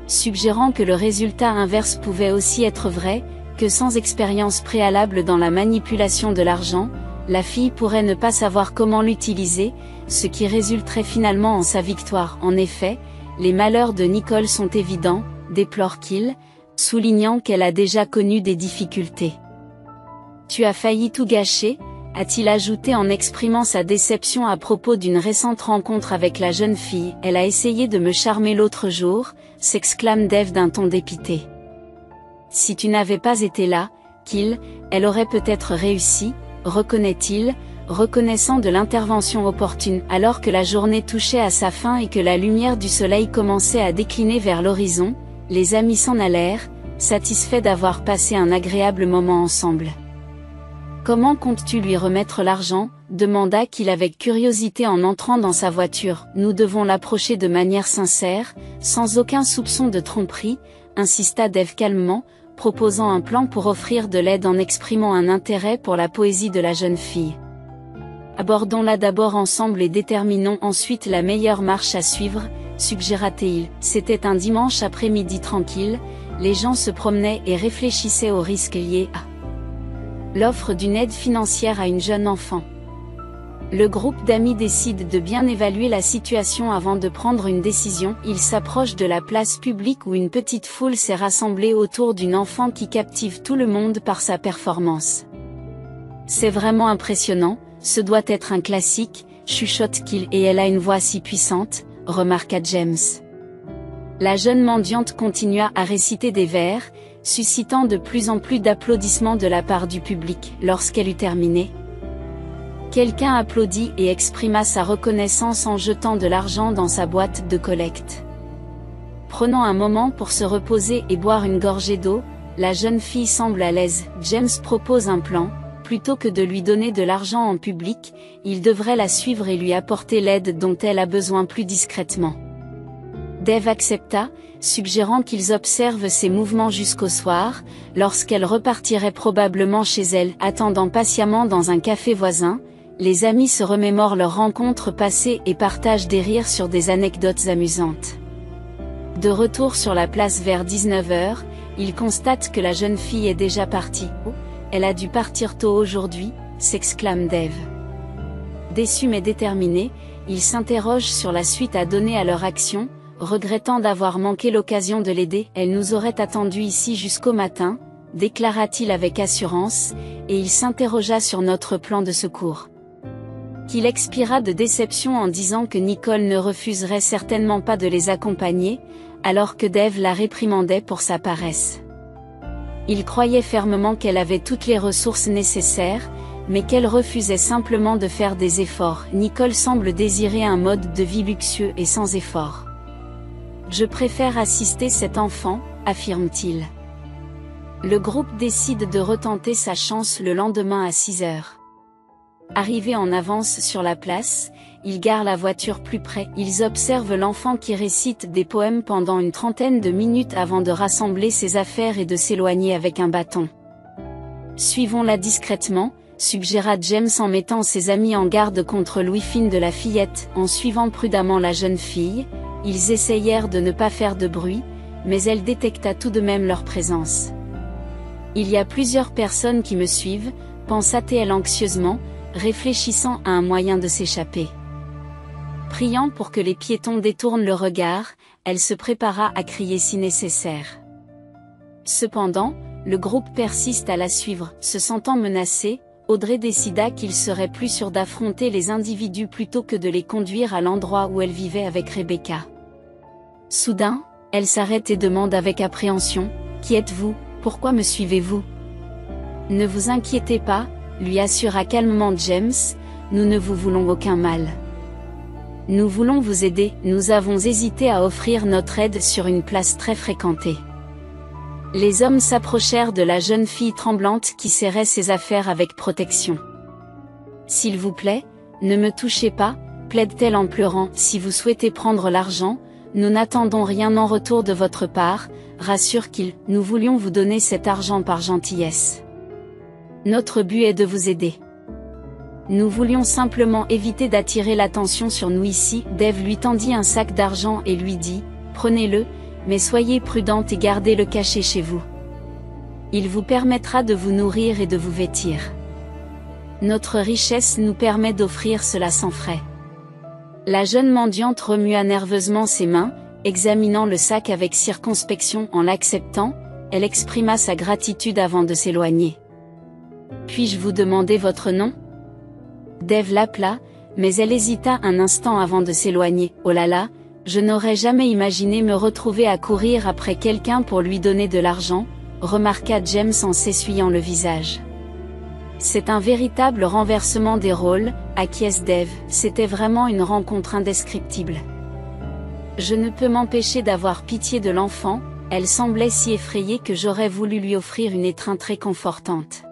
suggérant que le résultat inverse pouvait aussi être vrai, que sans expérience préalable dans la manipulation de l'argent, la fille pourrait ne pas savoir comment l'utiliser, ce qui résulterait finalement en sa victoire. En effet, les malheurs de Nicole sont évidents, déplore-t-il, soulignant qu'elle a déjà connu des difficultés. Tu as failli tout gâcher, a-t-il ajouté en exprimant sa déception à propos d'une récente rencontre avec la jeune fille. Elle a essayé de me charmer l'autre jour, s'exclame Dave d'un ton dépité. Si tu n'avais pas été là, elle aurait peut-être réussi, reconnaît-il, reconnaissant de l'intervention opportune. Alors que la journée touchait à sa fin et que la lumière du soleil commençait à décliner vers l'horizon, les amis s'en allèrent, satisfaits d'avoir passé un agréable moment ensemble. Comment comptes-tu lui remettre l'argent, demanda-t-il avec curiosité en entrant dans sa voiture. Nous devons l'approcher de manière sincère, sans aucun soupçon de tromperie, insista Dave calmement, proposant un plan pour offrir de l'aide en exprimant un intérêt pour la poésie de la jeune fille. Abordons-la d'abord ensemble et déterminons ensuite la meilleure marche à suivre, suggéra-t-il. C'était un dimanche après-midi tranquille, les gens se promenaient et réfléchissaient aux risques liés à l'offre d'une aide financière à une jeune enfant. Le groupe d'amis décide de bien évaluer la situation avant de prendre une décision. Ils s'approchent de la place publique où une petite foule s'est rassemblée autour d'une enfant qui captive tout le monde par sa performance. C'est vraiment impressionnant, ce doit être un classique, chuchote Kyle, et elle a une voix si puissante, remarqua James. La jeune mendiante continua à réciter des vers, suscitant de plus en plus d'applaudissements de la part du public. Lorsqu'elle eut terminé, quelqu'un applaudit et exprima sa reconnaissance en jetant de l'argent dans sa boîte de collecte. Prenant un moment pour se reposer et boire une gorgée d'eau, la jeune fille semble à l'aise. James propose un plan. Plutôt que de lui donner de l'argent en public, il devrait la suivre et lui apporter l'aide dont elle a besoin plus discrètement. Dave accepta, suggérant qu'ils observent ses mouvements jusqu'au soir, lorsqu'elle repartirait probablement chez elle. Attendant patiemment dans un café voisin, les amis se remémorent leurs rencontres passées et partagent des rires sur des anecdotes amusantes. De retour sur la place vers 19h, ils constatent que la jeune fille est déjà partie. Elle a dû partir tôt aujourd'hui, s'exclame Dave. Déçu mais déterminé, ils s'interrogent sur la suite à donner à leur action, regrettant d'avoir manqué l'occasion de l'aider. Elle nous aurait attendu ici jusqu'au matin, déclara-t-il avec assurance, et il s'interrogea sur notre plan de secours. Qu'il expira de déception en disant que Nicole ne refuserait certainement pas de les accompagner, alors que Dave la réprimandait pour sa paresse. Il croyait fermement qu'elle avait toutes les ressources nécessaires, mais qu'elle refusait simplement de faire des efforts. Nicole semble désirer un mode de vie luxueux et sans effort. Je préfère assister cet enfant, affirme-t-il. Le groupe décide de retenter sa chance le lendemain à 6h. Arrivés en avance sur la place, ils garent la voiture plus près. Ils observent l'enfant qui récite des poèmes pendant une trentaine de minutes avant de rassembler ses affaires et de s'éloigner avec un bâton. Suivons-la discrètement, suggéra James en mettant ses amis en garde contre l'ouïe-fine de la fillette. En suivant prudemment la jeune fille, ils essayèrent de ne pas faire de bruit, mais elle détecta tout de même leur présence. Il y a plusieurs personnes qui me suivent, pensa-t-elle anxieusement, réfléchissant à un moyen de s'échapper. Priant pour que les piétons détournent le regard, elle se prépara à crier si nécessaire. Cependant, le groupe persiste à la suivre. Se sentant menacé, Audrey décida qu'il serait plus sûr d'affronter les individus plutôt que de les conduire à l'endroit où elle vivait avec Rebecca. Soudain, elle s'arrête et demande avec appréhension, « Qui êtes-vous? Pourquoi me suivez-vous » ? « Ne vous inquiétez pas, » lui assura calmement James, « nous ne vous voulons aucun mal. Nous voulons vous aider. » Nous avons hésité à offrir notre aide sur une place très fréquentée. Les hommes s'approchèrent de la jeune fille tremblante qui serrait ses affaires avec protection. « S'il vous plaît, ne me touchez pas, » plaide-t-elle en pleurant. « Si vous souhaitez prendre l'argent, nous n'attendons rien en retour de votre part, » rassure qu'il. « Nous voulions vous donner cet argent par gentillesse. Notre but est de vous aider. Nous voulions simplement éviter d'attirer l'attention sur nous ici. » Dave lui tendit un sac d'argent et lui dit, « Prenez-le, mais soyez prudente et gardez-le caché chez vous. Il vous permettra de vous nourrir et de vous vêtir. Notre richesse nous permet d'offrir cela sans frais. » La jeune mendiante remua nerveusement ses mains, examinant le sac avec circonspection. En l'acceptant, elle exprima sa gratitude avant de s'éloigner. « Puis-je vous demander votre nom ?» Dave l'appela, mais elle hésita un instant avant de s'éloigner. « Oh là là, je n'aurais jamais imaginé me retrouver à courir après quelqu'un pour lui donner de l'argent, » remarqua James en s'essuyant le visage. « C'est un véritable renversement des rôles, » acquiesce Dave. « C'était vraiment une rencontre indescriptible. Je ne peux m'empêcher d'avoir pitié de l'enfant, elle semblait si effrayée que j'aurais voulu lui offrir une étreinte réconfortante.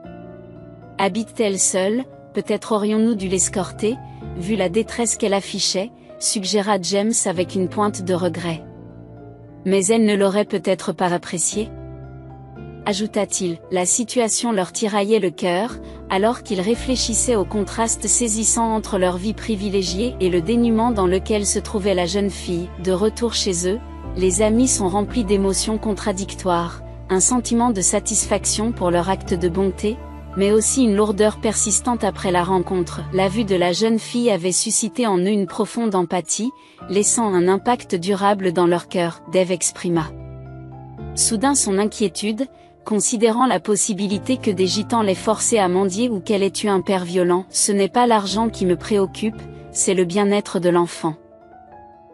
Habite-t-elle seule? Peut-être aurions-nous dû l'escorter, vu la détresse qu'elle affichait, suggéra James avec une pointe de regret. Mais elle ne l'aurait peut-être pas apprécié, ajouta-t-il. La situation leur tiraillait le cœur, alors qu'ils réfléchissaient au contraste saisissant entre leur vie privilégiée et le dénuement dans lequel se trouvait la jeune fille. De retour chez eux, les amis sont remplis d'émotions contradictoires, un sentiment de satisfaction pour leur acte de bonté, mais aussi une lourdeur persistante après la rencontre. La vue de la jeune fille avait suscité en eux une profonde empathie, laissant un impact durable dans leur cœur, Dave exprima soudain son inquiétude, considérant la possibilité que des gitans l'aient forcé à mendier ou qu'elle ait eu un père violent. Ce n'est pas l'argent qui me préoccupe, c'est le bien-être de l'enfant.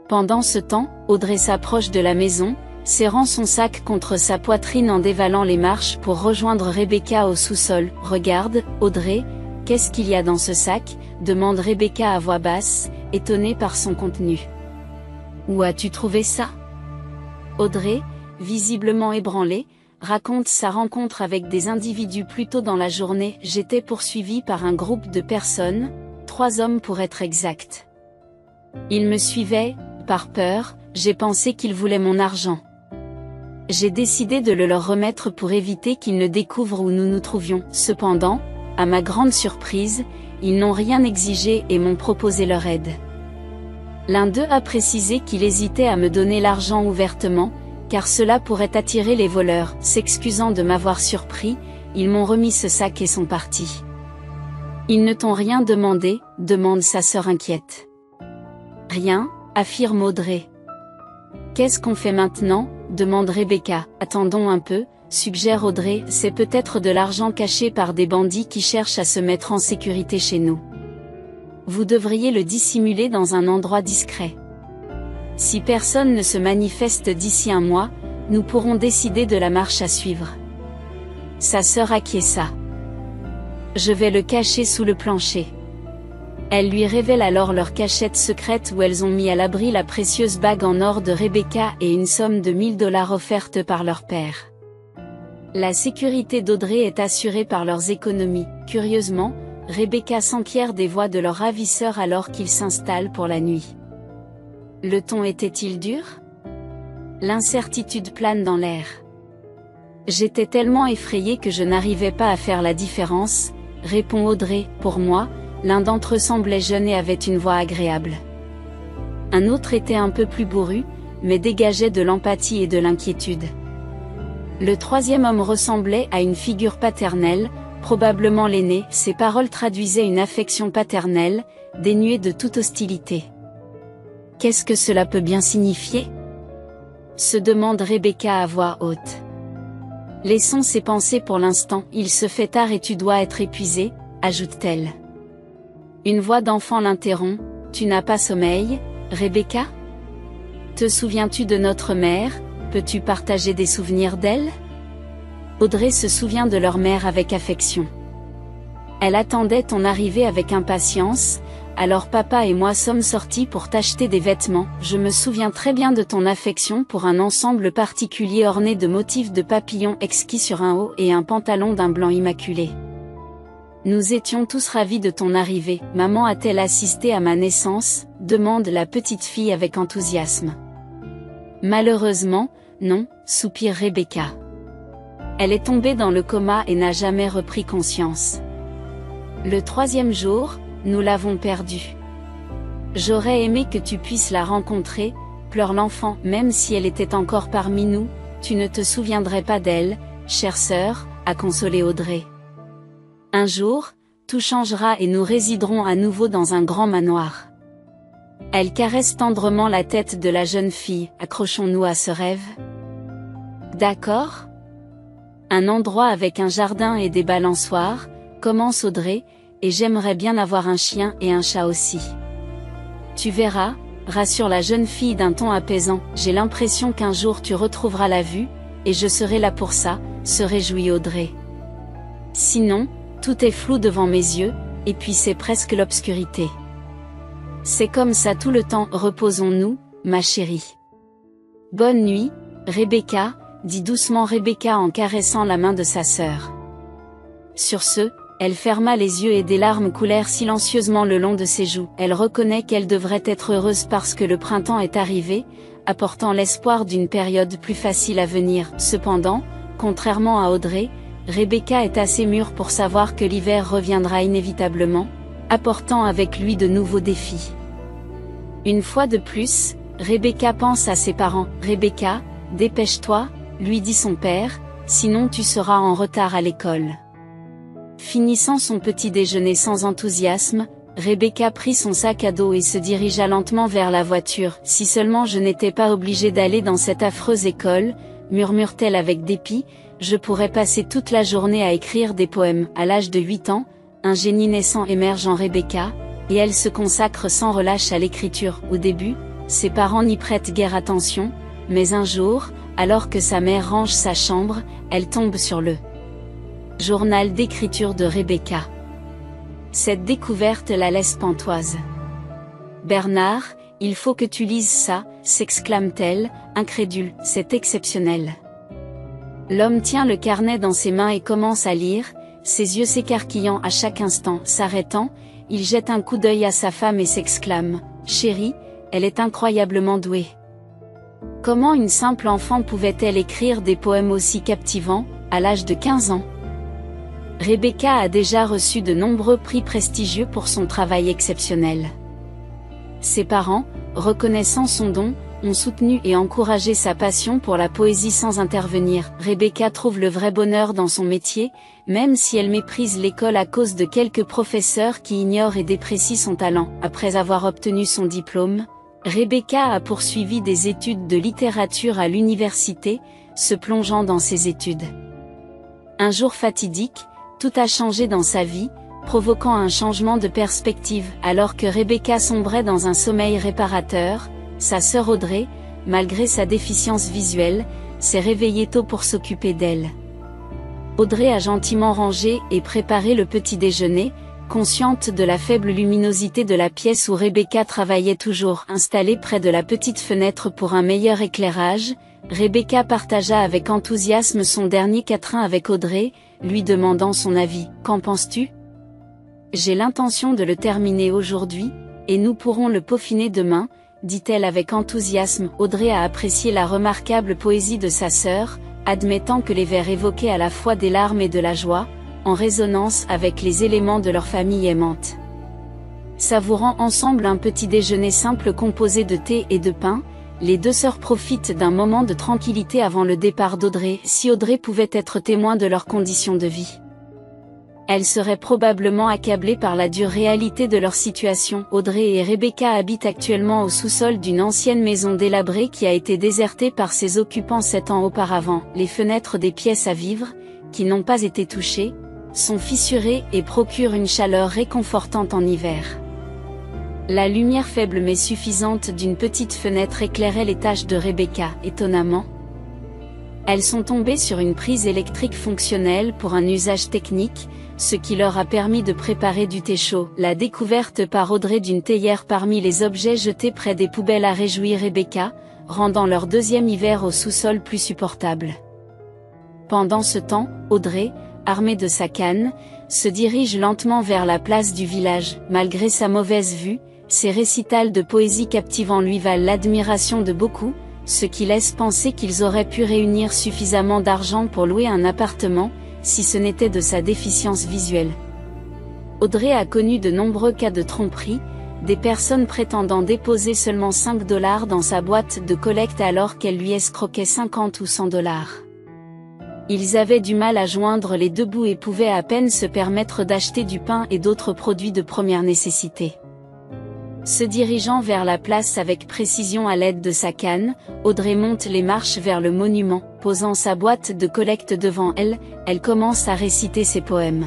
Pendant ce temps, Audrey s'approche de la maison, serrant son sac contre sa poitrine en dévalant les marches pour rejoindre Rebecca au sous-sol. « Regarde, Audrey, qu'est-ce qu'il y a dans ce sac ?» demande Rebecca à voix basse, étonnée par son contenu. « Où as-tu trouvé ça ?» Audrey, visiblement ébranlée, raconte sa rencontre avec des individus plus tôt dans la journée. « J'étais poursuivie par un groupe de personnes, 3 hommes pour être exact. Ils me suivaient, par peur, j'ai pensé qu'ils voulaient mon argent. J'ai décidé de le leur remettre pour éviter qu'ils ne découvrent où nous nous trouvions. Cependant, à ma grande surprise, ils n'ont rien exigé et m'ont proposé leur aide. L'un d'eux a précisé qu'il hésitait à me donner l'argent ouvertement, car cela pourrait attirer les voleurs. S'excusant de m'avoir surpris, ils m'ont remis ce sac et sont partis. Ils ne t'ont rien demandé, demande sa sœur inquiète. Rien, affirme Audrey. Qu'est-ce qu'on fait maintenant, demande Rebecca. Attendons un peu, suggère Audrey, c'est peut-être de l'argent caché par des bandits qui cherchent à se mettre en sécurité chez nous. Vous devriez le dissimuler dans un endroit discret. Si personne ne se manifeste d'ici un mois, nous pourrons décider de la marche à suivre. Sa sœur acquiesça. Je vais le cacher sous le plancher. Elle lui révèle alors leur cachette secrète où elles ont mis à l'abri la précieuse bague en or de Rebecca et une somme de $1000 offerte par leur père. La sécurité d'Audrey est assurée par leurs économies. Curieusement, Rebecca s'enquiert des voix de leur ravisseur alors qu'ils s'installent pour la nuit. Le ton était-il dur? L'incertitude plane dans l'air. J'étais tellement effrayée que je n'arrivais pas à faire la différence, répond Audrey. Pour moi, l'un d'entre eux semblait jeune et avait une voix agréable. Un autre était un peu plus bourru, mais dégageait de l'empathie et de l'inquiétude. Le troisième homme ressemblait à une figure paternelle, probablement l'aîné. Ses paroles traduisaient une affection paternelle, dénuée de toute hostilité. Qu'est-ce que cela peut bien signifier? Se demande Rebecca à voix haute. Laissons ces pensées pour l'instant, il se fait tard et tu dois être épuisé, ajoute-t-elle. Une voix d'enfant l'interrompt. Tu n'as pas sommeil, Rebecca? Te souviens-tu de notre mère? Peux-tu partager des souvenirs d'elle? Audrey se souvient de leur mère avec affection. Elle attendait ton arrivée avec impatience, alors papa et moi sommes sortis pour t'acheter des vêtements. Je me souviens très bien de ton affection pour un ensemble particulier orné de motifs de papillons exquis sur un haut et un pantalon d'un blanc immaculé. Nous étions tous ravis de ton arrivée. Maman a-t-elle assisté à ma naissance? Demande la petite fille avec enthousiasme. Malheureusement, non, soupire Rebecca. Elle est tombée dans le coma et n'a jamais repris conscience. Le 3e jour, nous l'avons perdue. J'aurais aimé que tu puisses la rencontrer, pleure l'enfant. Même si elle était encore parmi nous, tu ne te souviendrais pas d'elle, chère sœur, a consolé Audrey. Un jour, tout changera et nous résiderons à nouveau dans un grand manoir. Elle caresse tendrement la tête de la jeune fille. Accrochons-nous à ce rêve? D'accord? Un endroit avec un jardin et des balançoires, commence Audrey, et j'aimerais bien avoir un chien et un chat aussi. Tu verras, rassure la jeune fille d'un ton apaisant, j'ai l'impression qu'un jour tu retrouveras la vue, et je serai là pour ça, se réjouit Audrey. Sinon, tout est flou devant mes yeux, et puis c'est presque l'obscurité. C'est comme ça tout le temps, reposons-nous, ma chérie. Bonne nuit, Rebecca, dit doucement Rebecca en caressant la main de sa sœur. Sur ce, elle ferma les yeux et des larmes coulèrent silencieusement le long de ses joues. Elle reconnaît qu'elle devrait être heureuse parce que le printemps est arrivé, apportant l'espoir d'une période plus facile à venir. Cependant, contrairement à Audrey, Rebecca est assez mûre pour savoir que l'hiver reviendra inévitablement, apportant avec lui de nouveaux défis. Une fois de plus, Rebecca pense à ses parents. Rebecca, dépêche-toi, lui dit son père, sinon tu seras en retard à l'école. Finissant son petit déjeuner sans enthousiasme, Rebecca prit son sac à dos et se dirigea lentement vers la voiture. « Si seulement je n'étais pas obligée d'aller dans cette affreuse école, murmure-t-elle avec dépit, je pourrais passer toute la journée à écrire des poèmes. » À l'âge de 8 ans, un génie naissant émerge en Rebecca, et elle se consacre sans relâche à l'écriture. Au début, ses parents n'y prêtent guère attention, mais un jour, alors que sa mère range sa chambre, elle tombe sur le journal d'écriture de Rebecca. Cette découverte la laisse pantoise. « Bernard, il faut que tu lises ça », s'exclame-t-elle, incrédule, « c'est exceptionnel. » L'homme tient le carnet dans ses mains et commence à lire, ses yeux s'écarquillant à chaque instant. S'arrêtant, il jette un coup d'œil à sa femme et s'exclame « Chérie, elle est incroyablement douée. Comment une simple enfant pouvait-elle écrire des poèmes aussi captivants, à l'âge de 15 ans ?» Rebecca a déjà reçu de nombreux prix prestigieux pour son travail exceptionnel. Ses parents, reconnaissant son don, ont soutenu et encouragé sa passion pour la poésie sans intervenir. Rebecca trouve le vrai bonheur dans son métier, même si elle méprise l'école à cause de quelques professeurs qui ignorent et déprécient son talent. Après avoir obtenu son diplôme, Rebecca a poursuivi des études de littérature à l'université, se plongeant dans ses études. Un jour fatidique, tout a changé dans sa vie, provoquant un changement de perspective. Alors que Rebecca sombrait dans un sommeil réparateur, sa sœur Audrey, malgré sa déficience visuelle, s'est réveillée tôt pour s'occuper d'elle. Audrey a gentiment rangé et préparé le petit déjeuner, consciente de la faible luminosité de la pièce où Rebecca travaillait toujours. Installée près de la petite fenêtre pour un meilleur éclairage, Rebecca partagea avec enthousiasme son dernier quatrain avec Audrey, lui demandant son avis. « Qu'en penses-tu ? J'ai l'intention de le terminer aujourd'hui, et nous pourrons le peaufiner demain, » dit-elle avec enthousiasme. Audrey a apprécié la remarquable poésie de sa sœur, admettant que les vers évoquaient à la fois des larmes et de la joie, en résonance avec les éléments de leur famille aimante. Savourant ensemble un petit déjeuner simple composé de thé et de pain, les deux sœurs profitent d'un moment de tranquillité avant le départ d'Audrey. Si Audrey pouvait être témoin de leurs conditions de vie, elle serait probablement accablée par la dure réalité de leur situation. Audrey et Rebecca habitent actuellement au sous-sol d'une ancienne maison délabrée qui a été désertée par ses occupants 7 ans auparavant. Les fenêtres des pièces à vivre, qui n'ont pas été touchées, sont fissurées et procurent une chaleur réconfortante en hiver. La lumière faible mais suffisante d'une petite fenêtre éclairait les tâches de Rebecca. Étonnamment, elles sont tombées sur une prise électrique fonctionnelle pour un usage technique, ce qui leur a permis de préparer du thé chaud. La découverte par Audrey d'une théière parmi les objets jetés près des poubelles a réjoui Rebecca, rendant leur deuxième hiver au sous-sol plus supportable. Pendant ce temps, Audrey, armée de sa canne, se dirige lentement vers la place du village. Malgré sa mauvaise vue, ses récitals de poésie captivants lui valent l'admiration de beaucoup, ce qui laisse penser qu'ils auraient pu réunir suffisamment d'argent pour louer un appartement, si ce n'était de sa déficience visuelle. Audrey a connu de nombreux cas de tromperie, des personnes prétendant déposer seulement $5 dans sa boîte de collecte alors qu'elle lui escroquait 50 ou 100 $. Ils avaient du mal à joindre les deux bouts et pouvaient à peine se permettre d'acheter du pain et d'autres produits de première nécessité. Se dirigeant vers la place avec précision à l'aide de sa canne, Audrey monte les marches vers le monument. Posant sa boîte de collecte devant elle, elle commence à réciter ses poèmes.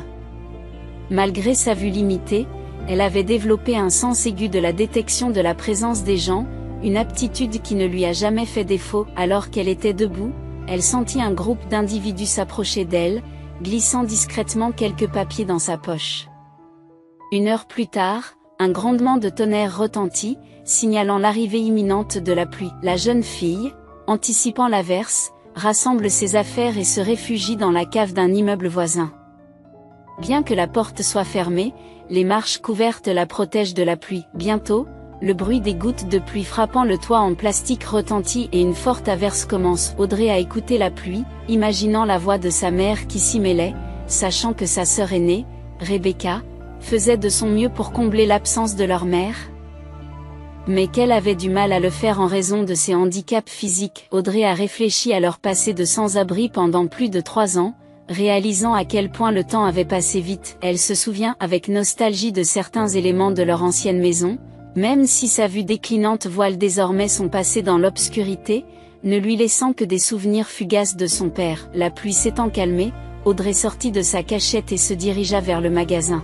Malgré sa vue limitée, elle avait développé un sens aigu de la détection de la présence des gens, une aptitude qui ne lui a jamais fait défaut. Alors qu'elle était debout, elle sentit un groupe d'individus s'approcher d'elle, glissant discrètement quelques papiers dans sa poche. 1 heure plus tard, un grondement de tonnerre retentit, signalant l'arrivée imminente de la pluie. La jeune fille, anticipant l'averse, rassemble ses affaires et se réfugie dans la cave d'un immeuble voisin. Bien que la porte soit fermée, les marches couvertes la protègent de la pluie. Bientôt, le bruit des gouttes de pluie frappant le toit en plastique retentit et une forte averse commence. Audrey a écouté la pluie, imaginant la voix de sa mère qui s'y mêlait, sachant que sa sœur aînée, Rebecca, faisait de son mieux pour combler l'absence de leur mère. Mais qu'elle avait du mal à le faire en raison de ses handicaps physiques. Audrey a réfléchi à leur passé de sans-abri pendant plus de 3 ans, réalisant à quel point le temps avait passé vite. Elle se souvient avec nostalgie de certains éléments de leur ancienne maison, même si sa vue déclinante voile désormais son passé dans l'obscurité, ne lui laissant que des souvenirs fugaces de son père. La pluie s'étant calmée, Audrey sortit de sa cachette et se dirigea vers le magasin.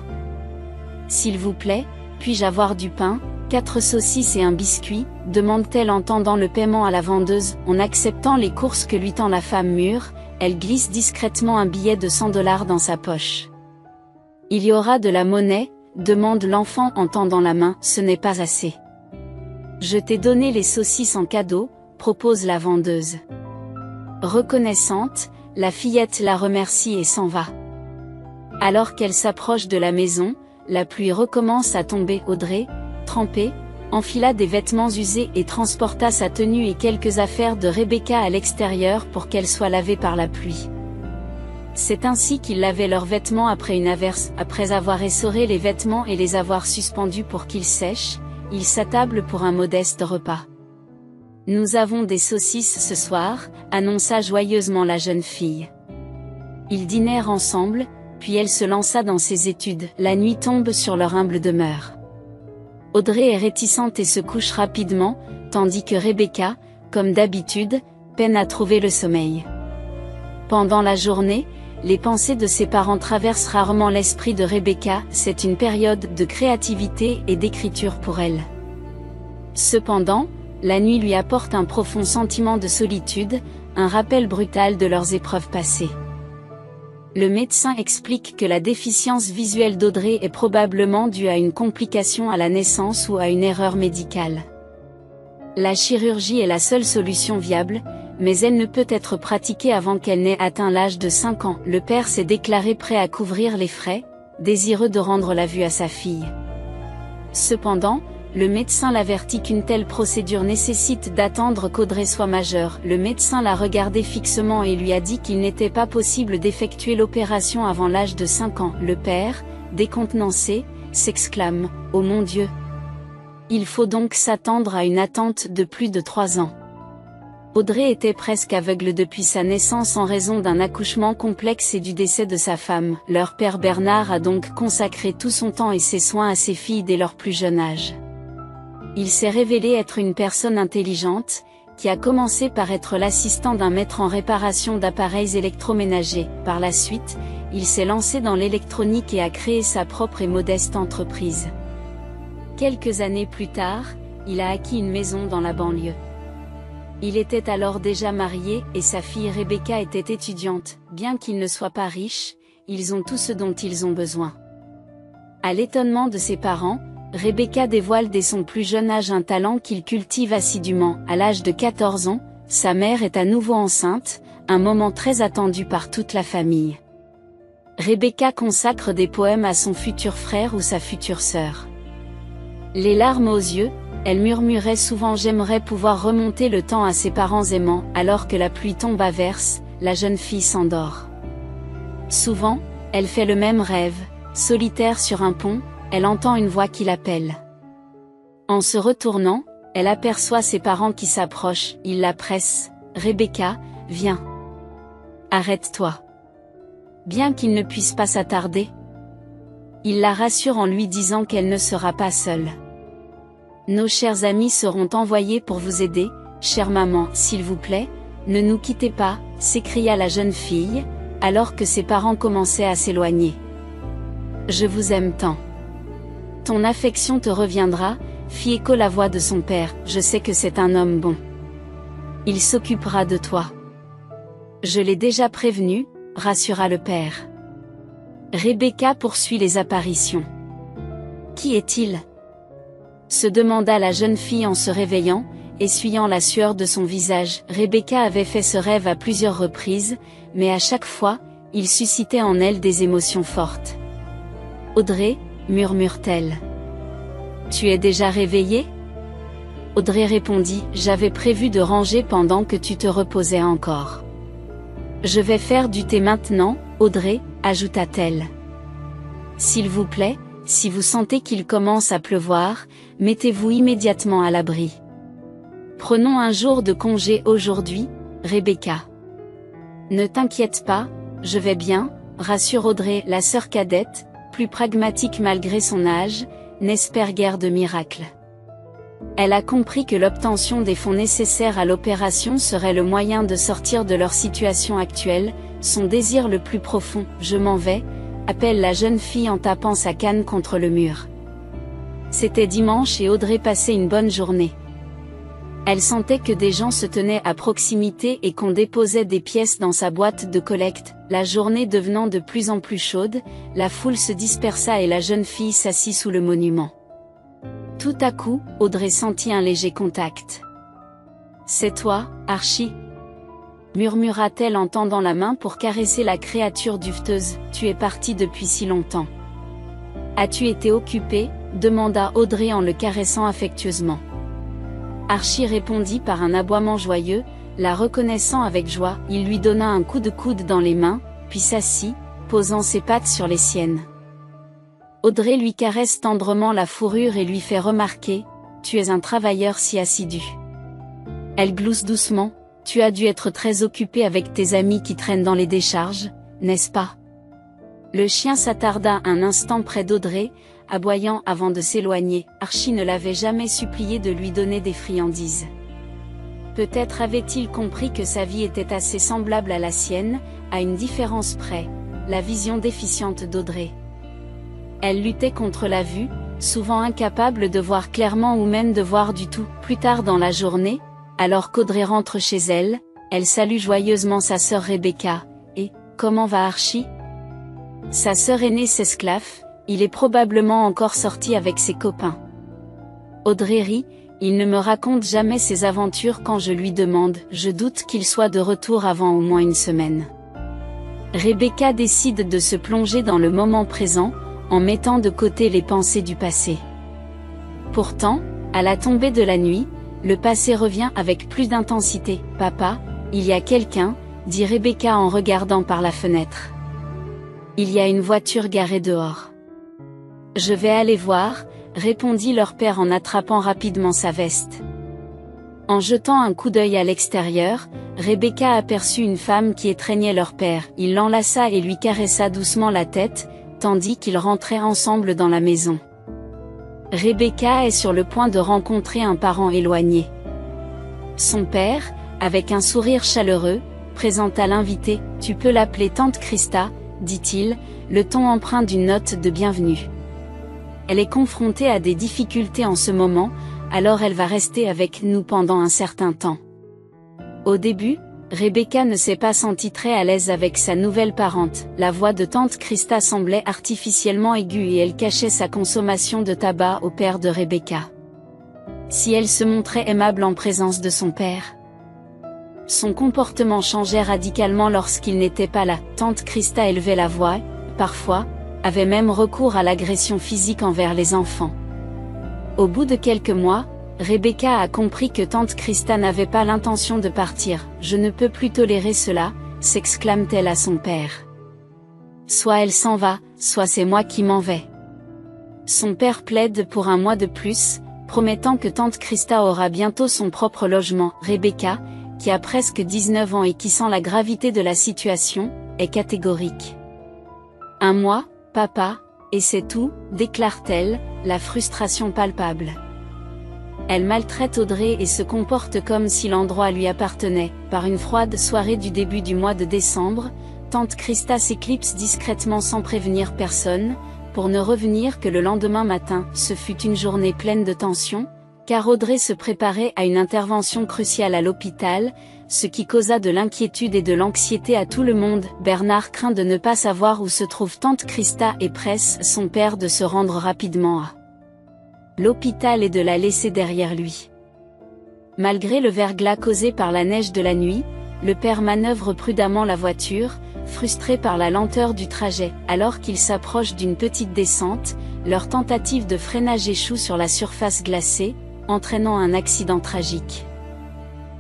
« S'il vous plaît, puis-je avoir du pain, 4 saucisses et un biscuit ?» demande-t-elle en tendant le paiement à la vendeuse. En acceptant les courses que lui tend la femme mûre, elle glisse discrètement un billet de 100 $ dans sa poche. « Il y aura de la monnaie ?» demande l'enfant en tendant la main. « Ce n'est pas assez. »« Je t'ai donné les saucisses en cadeau », propose la vendeuse. Reconnaissante, la fillette la remercie et s'en va. Alors qu'elle s'approche de la maison, la pluie recommence à tomber. Audrey, trempée, enfila des vêtements usés et transporta sa tenue et quelques affaires de Rebecca à l'extérieur pour qu'elles soient lavées par la pluie. C'est ainsi qu'ils lavaient leurs vêtements après une averse. Après avoir essoré les vêtements et les avoir suspendus pour qu'ils sèchent, ils s'attablent pour un modeste repas. « Nous avons des saucisses ce soir », annonça joyeusement la jeune fille. Ils dînèrent ensemble, puis elle se lança dans ses études. La nuit tombe sur leur humble demeure. Audrey est réticente et se couche rapidement, tandis que Rebecca, comme d'habitude, peine à trouver le sommeil. Pendant la journée, les pensées de ses parents traversent rarement l'esprit de Rebecca. C'est une période de créativité et d'écriture pour elle. Cependant, la nuit lui apporte un profond sentiment de solitude, un rappel brutal de leurs épreuves passées. Le médecin explique que la déficience visuelle d'Audrey est probablement due à une complication à la naissance ou à une erreur médicale. La chirurgie est la seule solution viable, mais elle ne peut être pratiquée avant qu'elle n'ait atteint l'âge de 5 ans. Le père s'est déclaré prêt à couvrir les frais, désireux de rendre la vue à sa fille. Cependant, le médecin l'avertit qu'une telle procédure nécessite d'attendre qu'Audrey soit majeure. Le médecin l'a regardé fixement et lui a dit qu'il n'était pas possible d'effectuer l'opération avant l'âge de 5 ans. Le père, décontenancé, s'exclame « Oh mon Dieu ! Il faut donc s'attendre à une attente de plus de 3 ans. » Audrey était presque aveugle depuis sa naissance en raison d'un accouchement complexe et du décès de sa femme. Leur père Bernard a donc consacré tout son temps et ses soins à ses filles dès leur plus jeune âge. Il s'est révélé être une personne intelligente, qui a commencé par être l'assistant d'un maître en réparation d'appareils électroménagers. Par la suite, il s'est lancé dans l'électronique et a créé sa propre et modeste entreprise. Quelques années plus tard, il a acquis une maison dans la banlieue. Il était alors déjà marié et sa fille Rebecca était étudiante. Bien qu'ils ne soient pas riches, ils ont tout ce dont ils ont besoin. À l'étonnement de ses parents, Rebecca dévoile dès son plus jeune âge un talent qu'il cultive assidûment. À l'âge de 14 ans, sa mère est à nouveau enceinte, un moment très attendu par toute la famille. Rebecca consacre des poèmes à son futur frère ou sa future sœur. Les larmes aux yeux, elle murmurait souvent « J'aimerais pouvoir remonter le temps à ses parents aimants ». Alors que la pluie tombe à verse, la jeune fille s'endort. Souvent, elle fait le même rêve, solitaire sur un pont, elle entend une voix qui l'appelle. En se retournant, elle aperçoit ses parents qui s'approchent, ils la pressent. « Rebecca, viens. Arrête-toi. » Bien qu'il ne puisse pas s'attarder, il la rassure en lui disant qu'elle ne sera pas seule. « Nos chers amis seront envoyés pour vous aider, chère maman, s'il vous plaît, ne nous quittez pas », s'écria la jeune fille, alors que ses parents commençaient à s'éloigner. « Je vous aime tant. Ton affection te reviendra », fit écho la voix de son père, « je sais que c'est un homme bon. Il s'occupera de toi. » « Je l'ai déjà prévenu », rassura le père. Rebecca poursuit les apparitions. « Qui est-il » se demanda la jeune fille en se réveillant, essuyant la sueur de son visage. Rebecca avait fait ce rêve à plusieurs reprises, mais à chaque fois, il suscitait en elle des émotions fortes. « Audrey » murmure-t-elle. « Tu es déjà réveillée » Audrey répondit, « J'avais prévu de ranger pendant que tu te reposais encore. »« Je vais faire du thé maintenant, Audrey » ajouta-t-elle. « S'il vous plaît, si vous sentez qu'il commence à pleuvoir, mettez-vous immédiatement à l'abri. Prenons un jour de congé aujourd'hui, Rebecca. Ne t'inquiète pas, Je vais bien, rassure Audrey, la sœur cadette, plus pragmatique malgré son âge, n'espère guère de miracle. Elle a compris que l'obtention des fonds nécessaires à l'opération serait le moyen de sortir de leur situation actuelle, son désir le plus profond. Je m'en vais, appelle la jeune fille en tapant sa canne contre le mur. C'était dimanche et Audrey passait une bonne journée. Elle sentait que des gens se tenaient à proximité et qu'on déposait des pièces dans sa boîte de collecte. La journée devenant de plus en plus chaude, la foule se dispersa et la jeune fille s'assit sous le monument. Tout à coup, Audrey sentit un léger contact. « C'est toi, Archie ?» murmura-t-elle en tendant la main pour caresser la créature duveteuse. « Tu es parti depuis si longtemps. As-tu été occupé ?» demanda Audrey en le caressant affectueusement. Archie répondit par un aboiement joyeux, la reconnaissant avec joie. Il lui donna un coup de coude dans les mains, puis s'assit, posant ses pattes sur les siennes. Audrey lui caresse tendrement la fourrure et lui fait remarquer « Tu es un travailleur si assidu. » Elle glousse doucement « Tu as dû être très occupé avec tes amis qui traînent dans les décharges, n'est-ce pas ?» Le chien s'attarda un instant près d'Audrey, aboyant avant de s'éloigner. Archie ne l'avait jamais supplié de lui donner des friandises. Peut-être avait-il compris que sa vie était assez semblable à la sienne, à une différence près, la vision déficiente d'Audrey. Elle luttait contre la vue, souvent incapable de voir clairement ou même de voir du tout. Plus tard dans la journée, alors qu'Audrey rentre chez elle, elle salue joyeusement sa sœur Rebecca. « Et, comment va Archie ?» Sa sœur aînée s'esclaffe, il est probablement encore sorti avec ses copains. Audrey rit, il ne me raconte jamais ses aventures quand je lui demande, je doute qu'il soit de retour avant au moins une semaine. Rebecca décide de se plonger dans le moment présent, en mettant de côté les pensées du passé. Pourtant, à la tombée de la nuit, le passé revient avec plus d'intensité. « Papa, il y a quelqu'un » dit Rebecca en regardant par la fenêtre. Il y a une voiture garée dehors. Je vais aller voir, répondit leur père en attrapant rapidement sa veste. En jetant un coup d'œil à l'extérieur, Rebecca aperçut une femme qui étreignait leur père. Il l'enlaça et lui caressa doucement la tête, tandis qu'ils rentraient ensemble dans la maison. Rebecca est sur le point de rencontrer un parent éloigné. Son père, avec un sourire chaleureux, présenta l'invité. « Tu peux l'appeler tante Christa », dit-il, le ton empreint d'une note de bienvenue. Elle est confrontée à des difficultés en ce moment, alors elle va rester avec nous pendant un certain temps. Au début, Rebecca ne s'est pas sentie très à l'aise avec sa nouvelle parente. La voix de tante Christa semblait artificiellement aiguë et elle cachait sa consommation de tabac au père de Rebecca. Si elle se montrait aimable en présence de son père, son comportement changeait radicalement lorsqu'il n'était pas là. Tante Christa élevait la voix, parfois, avait même recours à l'agression physique envers les enfants. Au bout de quelques mois, Rebecca a compris que tante Christa n'avait pas l'intention de partir. « Je ne peux plus tolérer cela », s'exclame-t-elle à son père. Soit elle s'en va, soit c'est moi qui m'en vais. Son père plaide pour un mois de plus, promettant que tante Christa aura bientôt son propre logement. Rebecca, qui a presque 19 ans et qui sent la gravité de la situation, est catégorique. « Un mois, papa, et c'est tout », déclare-t-elle, la frustration palpable. Elle maltraite Audrey et se comporte comme si l'endroit lui appartenait. Par une froide soirée du début du mois de décembre, tante Christa s'éclipse discrètement sans prévenir personne, pour ne revenir que le lendemain matin. Ce fut une journée pleine de tension, car Audrey se préparait à une intervention cruciale à l'hôpital, ce qui causa de l'inquiétude et de l'anxiété à tout le monde. Bernard craint de ne pas savoir où se trouve tante Christa et presse son père de se rendre rapidement à l'hôpital et de la laisser derrière lui. Malgré le verglas causé par la neige de la nuit, le père manœuvre prudemment la voiture, frustré par la lenteur du trajet. Alors qu'ils s'approchent d'une petite descente, leur tentative de freinage échoue sur la surface glacée, entraînant un accident tragique.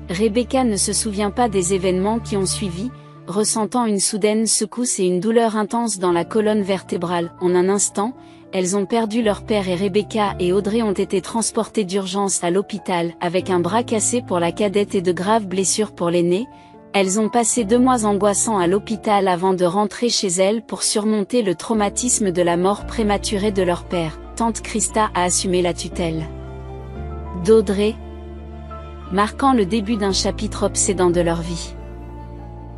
Rebecca ne se souvient pas des événements qui ont suivi, ressentant une soudaine secousse et une douleur intense dans la colonne vertébrale. En un instant, elles ont perdu leur père et Rebecca et Audrey ont été transportées d'urgence à l'hôpital avec un bras cassé pour la cadette et de graves blessures pour l'aîné. Elles ont passé 2 mois angoissants à l'hôpital avant de rentrer chez elles pour surmonter le traumatisme de la mort prématurée de leur père. Tante Christa a assumé la tutelle d'Audrey, marquant le début d'un chapitre obsédant de leur vie.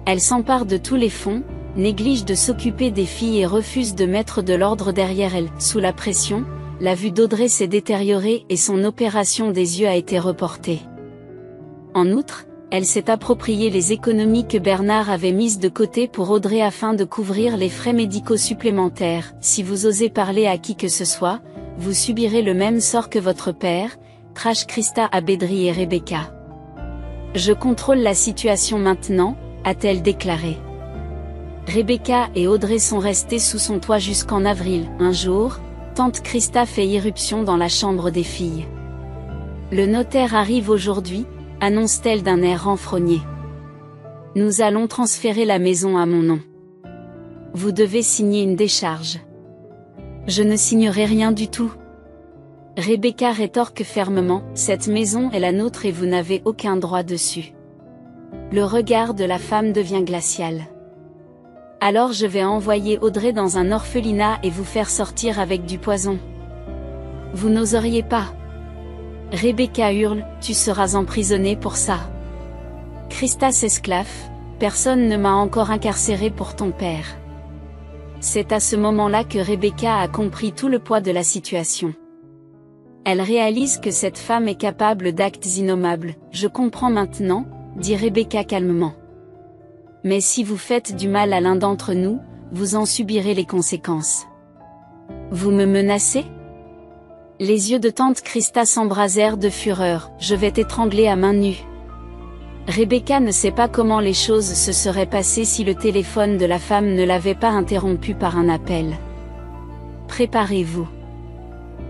Elle s'empare de tous les fonds, néglige de s'occuper des filles et refuse de mettre de l'ordre derrière elle. Sous la pression, la vue d'Audrey s'est détériorée et son opération des yeux a été reportée. En outre, elle s'est approprié les économies que Bernard avait mises de côté pour Audrey afin de couvrir les frais médicaux supplémentaires. Si vous osez parler à qui que ce soit, vous subirez le même sort que votre père, trash Christa à Bédry et Rebecca. Je contrôle la situation maintenant, a-t-elle déclaré. Rebecca et Audrey sont restées sous son toit jusqu'en avril. Un jour, tante Christa fait irruption dans la chambre des filles. Le notaire arrive aujourd'hui, annonce-t-elle d'un air renfrogné. Nous allons transférer la maison à mon nom. Vous devez signer une décharge. Je ne signerai rien du tout. Rebecca rétorque fermement, cette maison est la nôtre et vous n'avez aucun droit dessus. Le regard de la femme devient glacial. Alors je vais envoyer Audrey dans un orphelinat et vous faire sortir avec du poison. Vous n'oseriez pas. Rebecca hurle, tu seras emprisonnée pour ça. Christa s'esclaffe, personne ne m'a encore incarcérée pour ton père. C'est à ce moment-là que Rebecca a compris tout le poids de la situation. Elle réalise que cette femme est capable d'actes innommables. Je comprends maintenant, dit Rebecca calmement. Mais si vous faites du mal à l'un d'entre nous, vous en subirez les conséquences. Vous me menacez ? Les yeux de tante Christa s'embrasèrent de fureur. Je vais t'étrangler à main nue. Rebecca ne sait pas comment les choses se seraient passées si le téléphone de la femme ne l'avait pas interrompu par un appel. Préparez-vous.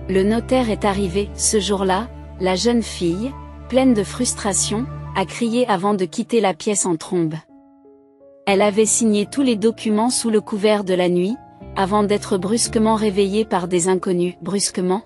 Le notaire est arrivé. Ce jour-là, la jeune fille, pleine de frustration, a crié avant de quitter la pièce en trombe. Elle avait signé tous les documents sous le couvert de la nuit, avant d'être brusquement réveillée par des inconnus. Brusquement ?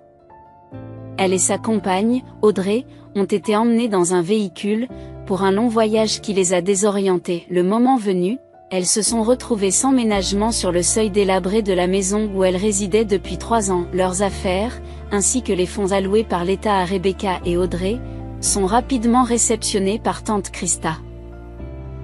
Elle et sa compagne, Audrey, ont été emmenées dans un véhicule, pour un long voyage qui les a désorientées. Le moment venu, elles se sont retrouvées sans ménagement sur le seuil délabré de la maison où elles résidaient depuis 3 ans. Leurs affaires, ainsi que les fonds alloués par l'État à Rebecca et Audrey, sont rapidement réceptionnés par tante Christa.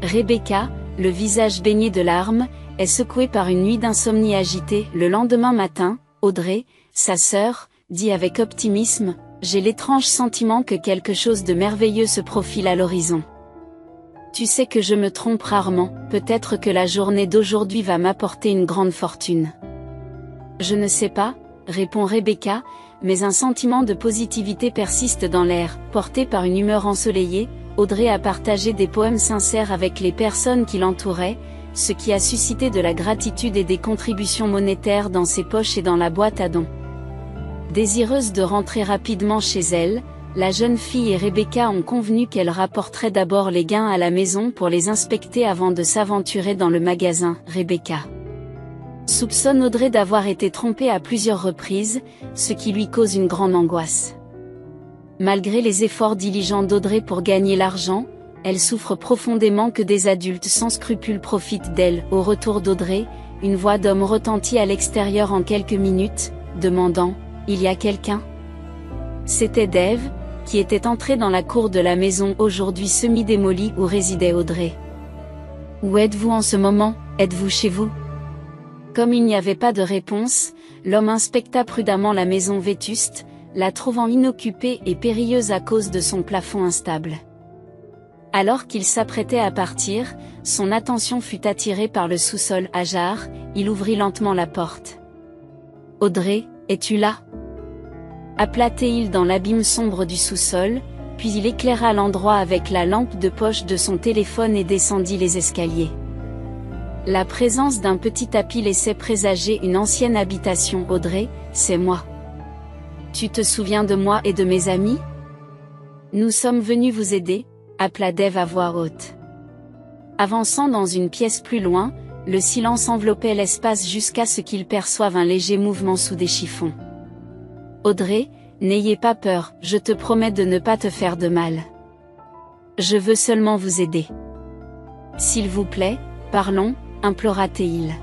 Rebecca, le visage baigné de larmes, est secouée par une nuit d'insomnie agitée. Le lendemain matin, Audrey, sa sœur, dit avec optimisme, « J'ai l'étrange sentiment que quelque chose de merveilleux se profile à l'horizon. Tu sais que je me trompe rarement, peut-être que la journée d'aujourd'hui va m'apporter une grande fortune. » Je ne sais pas, répond Rebecca, mais un sentiment de positivité persiste dans l'air. Portée par une humeur ensoleillée, Audrey a partagé des poèmes sincères avec les personnes qui l'entouraient, ce qui a suscité de la gratitude et des contributions monétaires dans ses poches et dans la boîte à dons. Désireuse de rentrer rapidement chez elle, la jeune fille et Rebecca ont convenu qu'elle rapporterait d'abord les gains à la maison pour les inspecter avant de s'aventurer dans le magasin. Rebecca soupçonne Audrey d'avoir été trompée à plusieurs reprises, ce qui lui cause une grande angoisse. Malgré les efforts diligents d'Audrey pour gagner l'argent, elle souffre profondément que des adultes sans scrupules profitent d'elle. Au retour d'Audrey, une voix d'homme retentit à l'extérieur en quelques minutes, demandant « Il y a quelqu'un ?» C'était Dave, qui était entré dans la cour de la maison aujourd'hui semi-démolie où résidait Audrey. « Où êtes-vous en ce moment ? Êtes-vous chez vous ?» Comme il n'y avait pas de réponse, l'homme inspecta prudemment la maison vétuste, la trouvant inoccupée et périlleuse à cause de son plafond instable. Alors qu'il s'apprêtait à partir, son attention fut attirée par le sous-sol à jarre, il ouvrit lentement la porte. « Audrey, es-tu là ?» appela-t-il dans l'abîme sombre du sous-sol, puis il éclaira l'endroit avec la lampe de poche de son téléphone et descendit les escaliers. La présence d'un petit tapis laissait présager une ancienne habitation. « Audrey, c'est moi. Tu te souviens de moi et de mes amis ? Nous sommes venus vous aider, » appela Dave à voix haute. Avançant dans une pièce plus loin, le silence enveloppait l'espace jusqu'à ce qu'il perçoive un léger mouvement sous des chiffons. « Audrey, n'ayez pas peur, je te promets de ne pas te faire de mal. Je veux seulement vous aider. » S'il vous plaît, parlons, implora-t-il.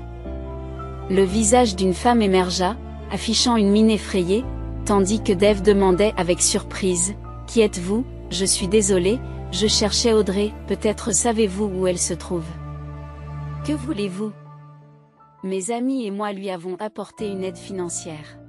Le visage d'une femme émergea, affichant une mine effrayée, tandis que Dave demandait avec surprise, « Qui êtes-vous ? Je suis désolé, je cherchais Audrey, peut-être savez-vous où elle se trouve. » « Que voulez-vous ? Mes amis et moi lui avons apporté une aide financière.